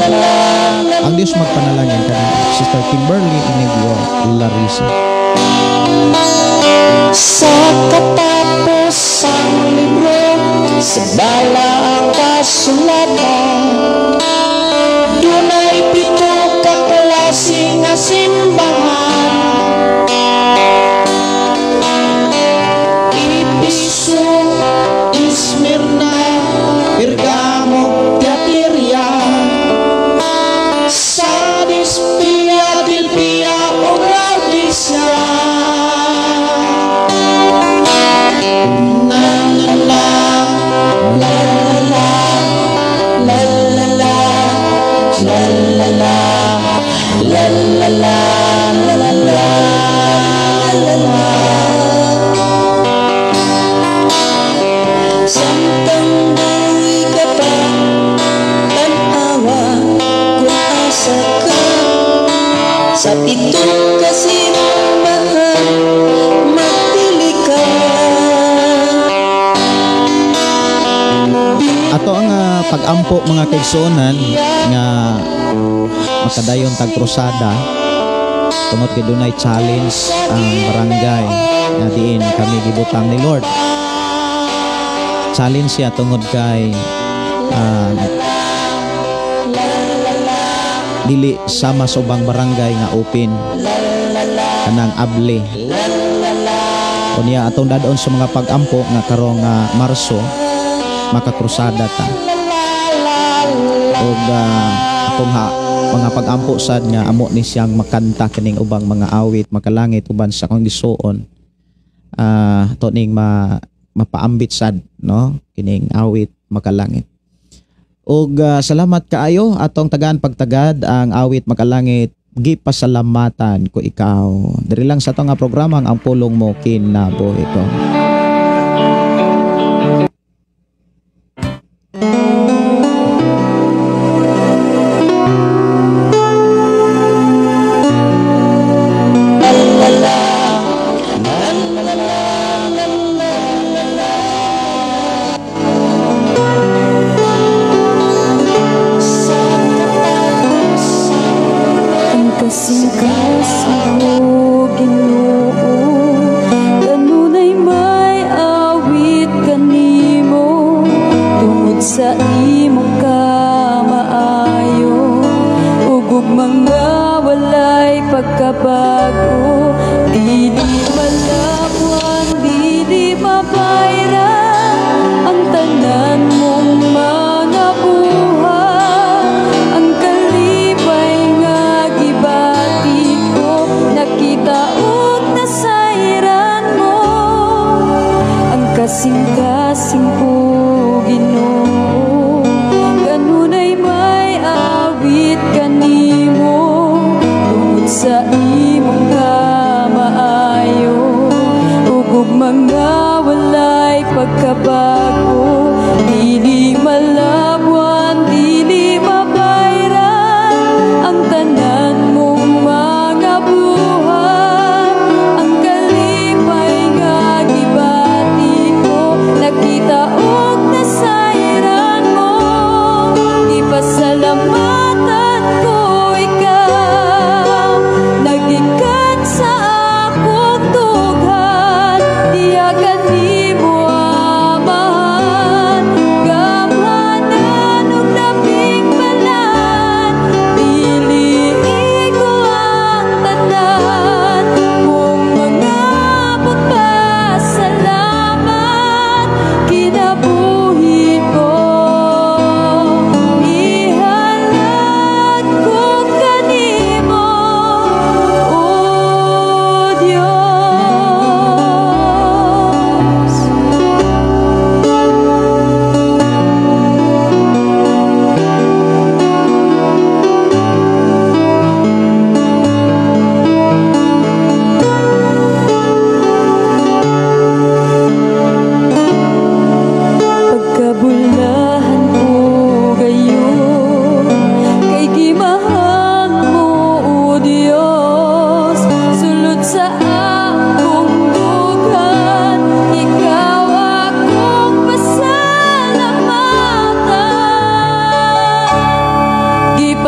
ang Dios magpanalangin kana Sister Kimberly Inubio Larissa. Sa katapusang libro, sa balang kasulatan, dunay pito ka klase nga simbahan. Epeso, Esmirna, Pergamo, Tiatira, Sardis, Philadelphia, o Laodicea. Samtang buhay ka pa, tanawa kung asa ka sa pitong kasimbahan, magpili ka. Ato ang pag-ampo mga kaigsuonan nga makadayon tag krusada tungod kay dunay challenge ang barangay nga diin kami gibutang ni Lord. Challenge siya tungod kay dili sama sa ubang barangay nga open kanang able. Unya atong dadon sa mga pag-ampo nga karong Marso makakrusada ta. Og akong mga pag-ampo sad nga amo ni siyang makanta kining ubang mga awit makalangit uban sa akong gisuon. To ning mapaambit sad no kining awit makalangit. Og salamat kaayo atong tagaan pagtagad ang awit makalangit gipasalamatan ko ikaw. Diri lang sa atong programa ang pulong mo kinabuhi ko. Nakita og nasa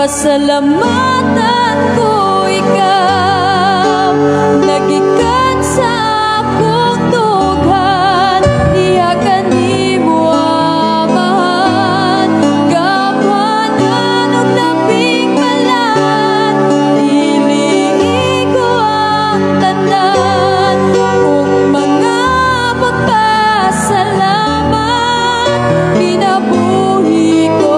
Pasalamatan ko ikaw, nagikan sa akong tughan, iyakan ni mo amahan, gampanan og labing malan, dili ko ang tanan, kung mga pagpasalamat kinabuhi ko.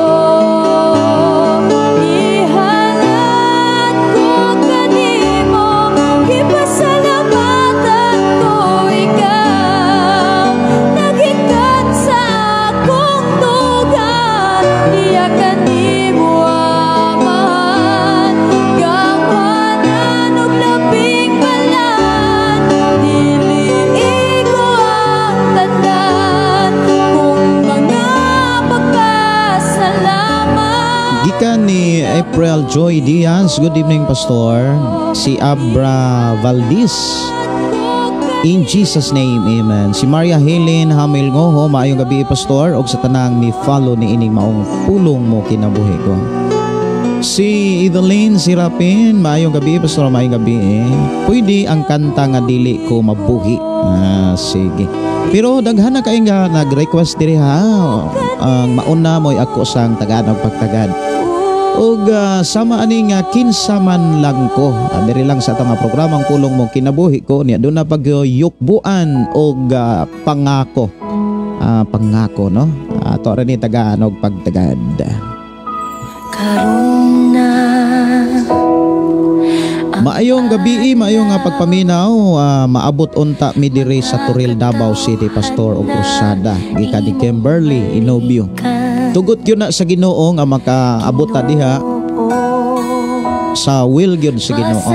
Gikan ni April Joy Diaz, good evening Pastor. Si Abra Valdez, in Jesus name, amen. Si Maria Helen Hamil Ngoho, maayong gabi Pastor, og sa tanang ni follow ni ining maong pulong mo kinabuhi ko. Si Evelyn Sirapin, maayong gabi Pastor, maayong gabi Pwede ang kanta nga dili ko mabuhi. Sige. Pero daghan na kayo nga nag-request diri ha. Ang mauna mo'y ako sang Tagalog pagtagad. Og sama ani nga kinsaman lang ko. Diri lang sa atong programang pulong mo kinabuhi ko niya. Doon na pagyukbuan og pangako. Pangako no. Ato ra ni Tagalog pagtagad. Karuna. Maayong gabi, maayong pagpaminaw, maabot unta mi diri sa Turil, Davao City, Pastor og Cruzada, gikan ni Kimberly Inobio. Tugot yun na sa Ginoo nga makaabot ta diha sa will gyud sa Ginoo.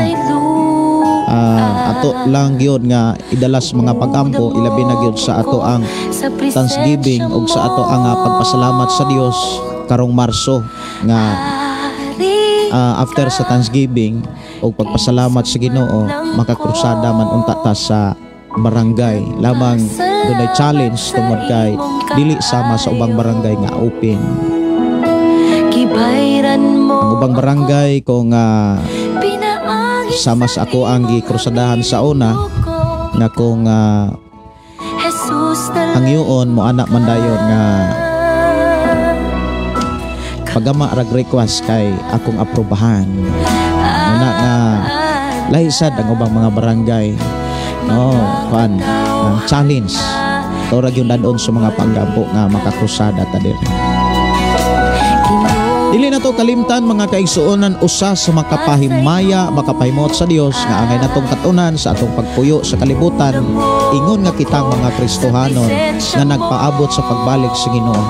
Ato lang gyud nga idalas mga pagampo, ilabi na gyud sa ato ang Thanksgiving ug sa ato ang pagpasalamat sa Dios karong Marso nga after sa Thanksgiving o pagpasalamat sa Ginoo, makakrusada man unta ta sa barangay. Lamang dunay challenge tungod kay dili sama sa ubang barangay nga open. Ang ubang barangay kung sama sa ako ang gikrusadahan sa una nga kung ang yun mo anak man dayon nga pagama rag request kay akong aprobahan. Una nga lahisad ang ubang mga barangay kuan ng challenge torag yung dadon sa mga panggampo nga makakrusada ta diri. Dili na to kalimtan mga kaigsuonan, usa sa makapahimaya makapahimot sa Dios nga angay natong katunan sa atong pagpuyo sa kalibutan, ingon nga kitang mga Kristohanon nga nagpaabot sa pagbalik sa Ginoo,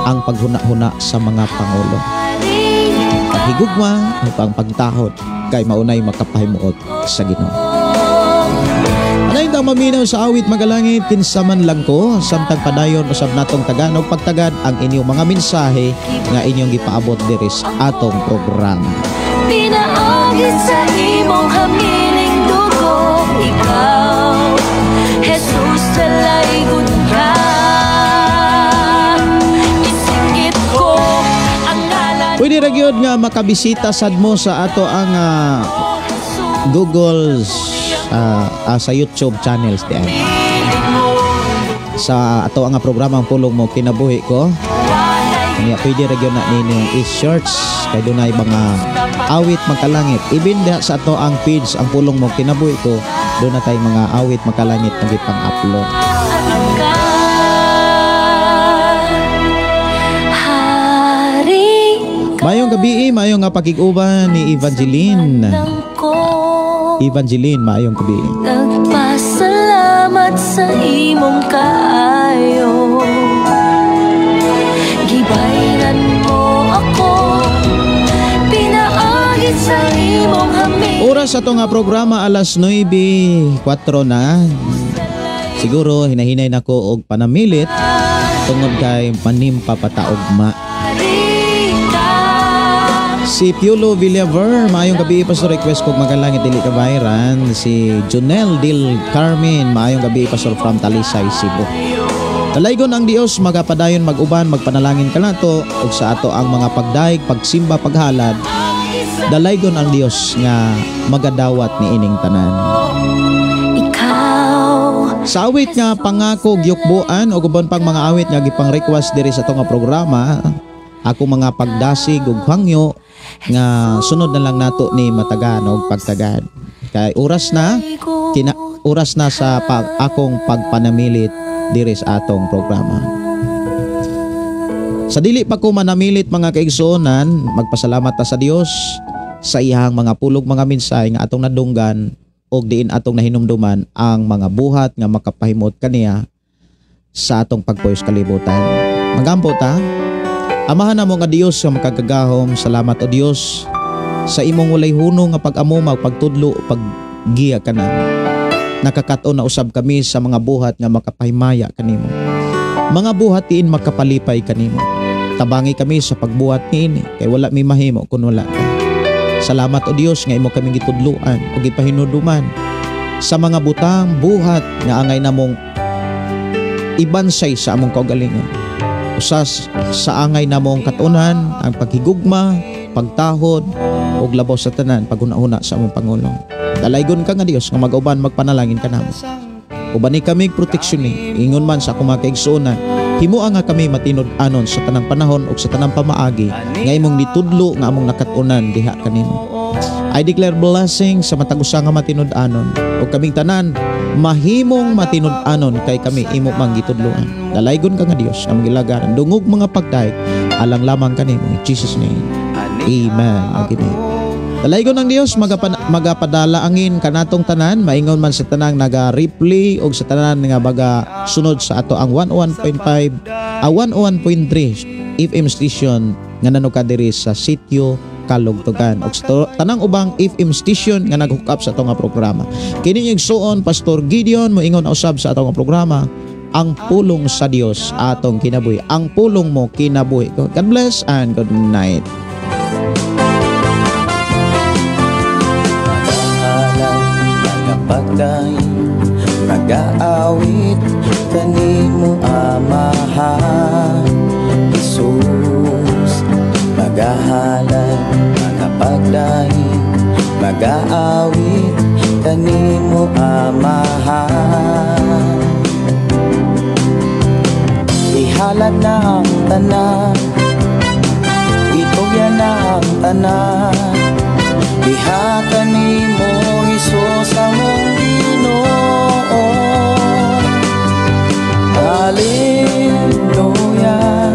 ang paghuna-huna sa mga pangulo. Paghigugma upang pagtahod kay maunay makapahimuot sa Ginoo. Ngayon ang maminaw sa awit magalangit, kinsaman lang ko, samtang padayon usab natong Tagalog pagtagad ang inyong mga mensahe nga inyong gipaabot diri sa atong programa. Pinaagi sa imong hamiling dugo, ikaw, Jesus, talaygon ka. Isingit ko ang ngalan. Pwede ra gyud nga makabisita sad mo sa ato ang Google sa YouTube channels diyan. Sa ato ang programang pulong mo kinabuhi ko. Kanya pwede ra gyud na ninyong i-search kay dunay mga awit magkalangit. Even diha sa ato ang page ang pulong mo kinabuhi ko, doon na tay mga awit magkalangit nga gipang-upload. Mayong gabi, mayong pakig-uban ni Evangeline. Evangeline, mayong gabi. Nagpasalamat sa imong kaayo, gibayran mo ako, pinaagit sa imong hami. Oras sa itong programa alas 9:04 na. Siguro hinahinay na ko og panamilit tungod kay panimpa pataugma. Si Piolo Villaver, maayong gabi Pastor, request kong magalangit dili ka bayran. Si Junel Del Carmen, maayong gabi Pastor from Talisay, Cebu. Dalaygon ang Dios magapadayon mag-uban magpanalangin kanato ug sa ato ang mga pagdaig, pagsimba, paghalad. Dalaygon ang Dios nga magadawat ni ining tanan. Sa awit nga pangako gyukbuan ug uban pang mga awit nga gipang request diri sa atong programa, ako mga pagdasig ug hangyo nga sunod na lang nato ni matagan og pagtagad. Kay oras na sa akong pagpanamilit diri sa atong programa. Sa dili pa ko manamilit mga kaigsuonan, magpasalamat ta sa Dios sa iyang mga pulog mga mensahe nga atong nadunggan og diin atong nahinumduman ang mga buhat nga makapahimot kaniya sa atong pagpuyo sa kalibutan. Magampo ta. Amahan namo nga Dios nga makagagahom, salamat o Dios sa imong walay hunong nga pag-amo magpagtudlo paggiya kana. Nakakaton na usab kami sa mga buhat nga makapahimaya kanimo. Mga buhat diin makapalipay kanimo. Tabangi kami sa pagbuhat niini kay wala mi mahimo kun wala ka. Salamat o Dios nga imo kaming gitudloan ug gipahinuduman sa mga butang buhat nga angay namong ibansay sa among kaugalingon. Usas sa angay namong katunan ang paghigugma, pagtahod ug labaw sa tanan paghuna-huna sa among pangulong. Dalaygon ka nga Dios nga mag-uban magpanalangin ka namo. Ubani kami proteksyon ni ingon man sa akong mga kaigsuonan. Himua nga kami matinod-anon sa tanang panahon ug sa tanang pamaagi nga imong nitudlo nga among nakatunan diha kanimo. I declare blessing sa matag usa nga matinod-anon ug kaming tanan mahimong matinod-anon kay kami imo mang gitudloan. Dalaygon ka nga Dios nga magilagaran dungog mga pagdaig alang lamang kanimo in Jesus name. Amen. Amen. Dalaygon ng Dios magapadala angin kanatong tanan maingon man sa tanang naga-replay og sa tanan nga baga sunod sa ato ang 101.5 101.3 FM station nga nanuka diri sa sitio Kalugtugan og sa tanang ubang FM station nga nag-hook up sa ato nga programa. Kini igsuon Pastor Gideon moingon usab sa ato nga programa ang pulong sa Dios atong kinabuhi. Ang pulong mo kinabuhi. God bless and good night. Mag-aawit kanimo Amahan Jesus, magahalay magapagdaing mag-aawit kanimo Amahan. Ihalad na ang tanan, itugyan na ang tanan, diha kanimo Jesus among Ginoo. Hallelujah,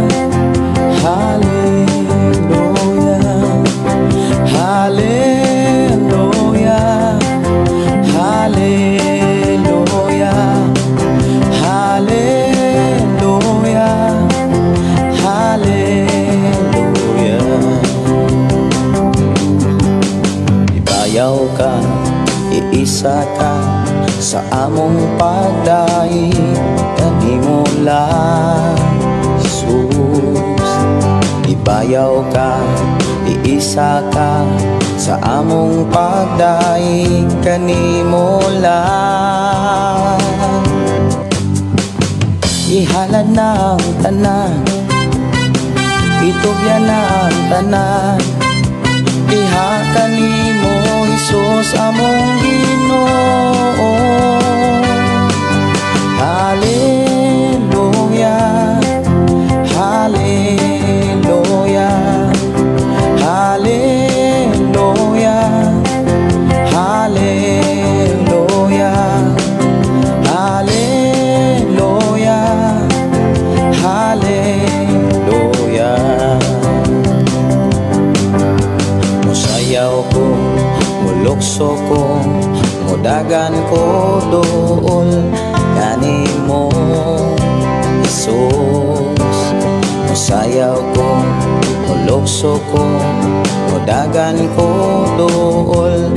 hallelujah, hallelujah, hallelujah, hallelujah, hallelujah. Ibayaw ka, iisa ka sa among pagdaig kanimo lang Jesus. Ibayaw ka, iisa ka sa among pagdaig kanimo lang. Ihalad na ang tanan, itugyan na ang tanan, diha kanimo Jesus among Ginoo. Hallelujah, hallelujah, hallelujah, hallelujah, hallelujah, hallelujah. Musayaw ko, mulukso ko, mudagan ko doon kanimo Jesus. Musayaw ko, mulukso ko, mudagan ko doon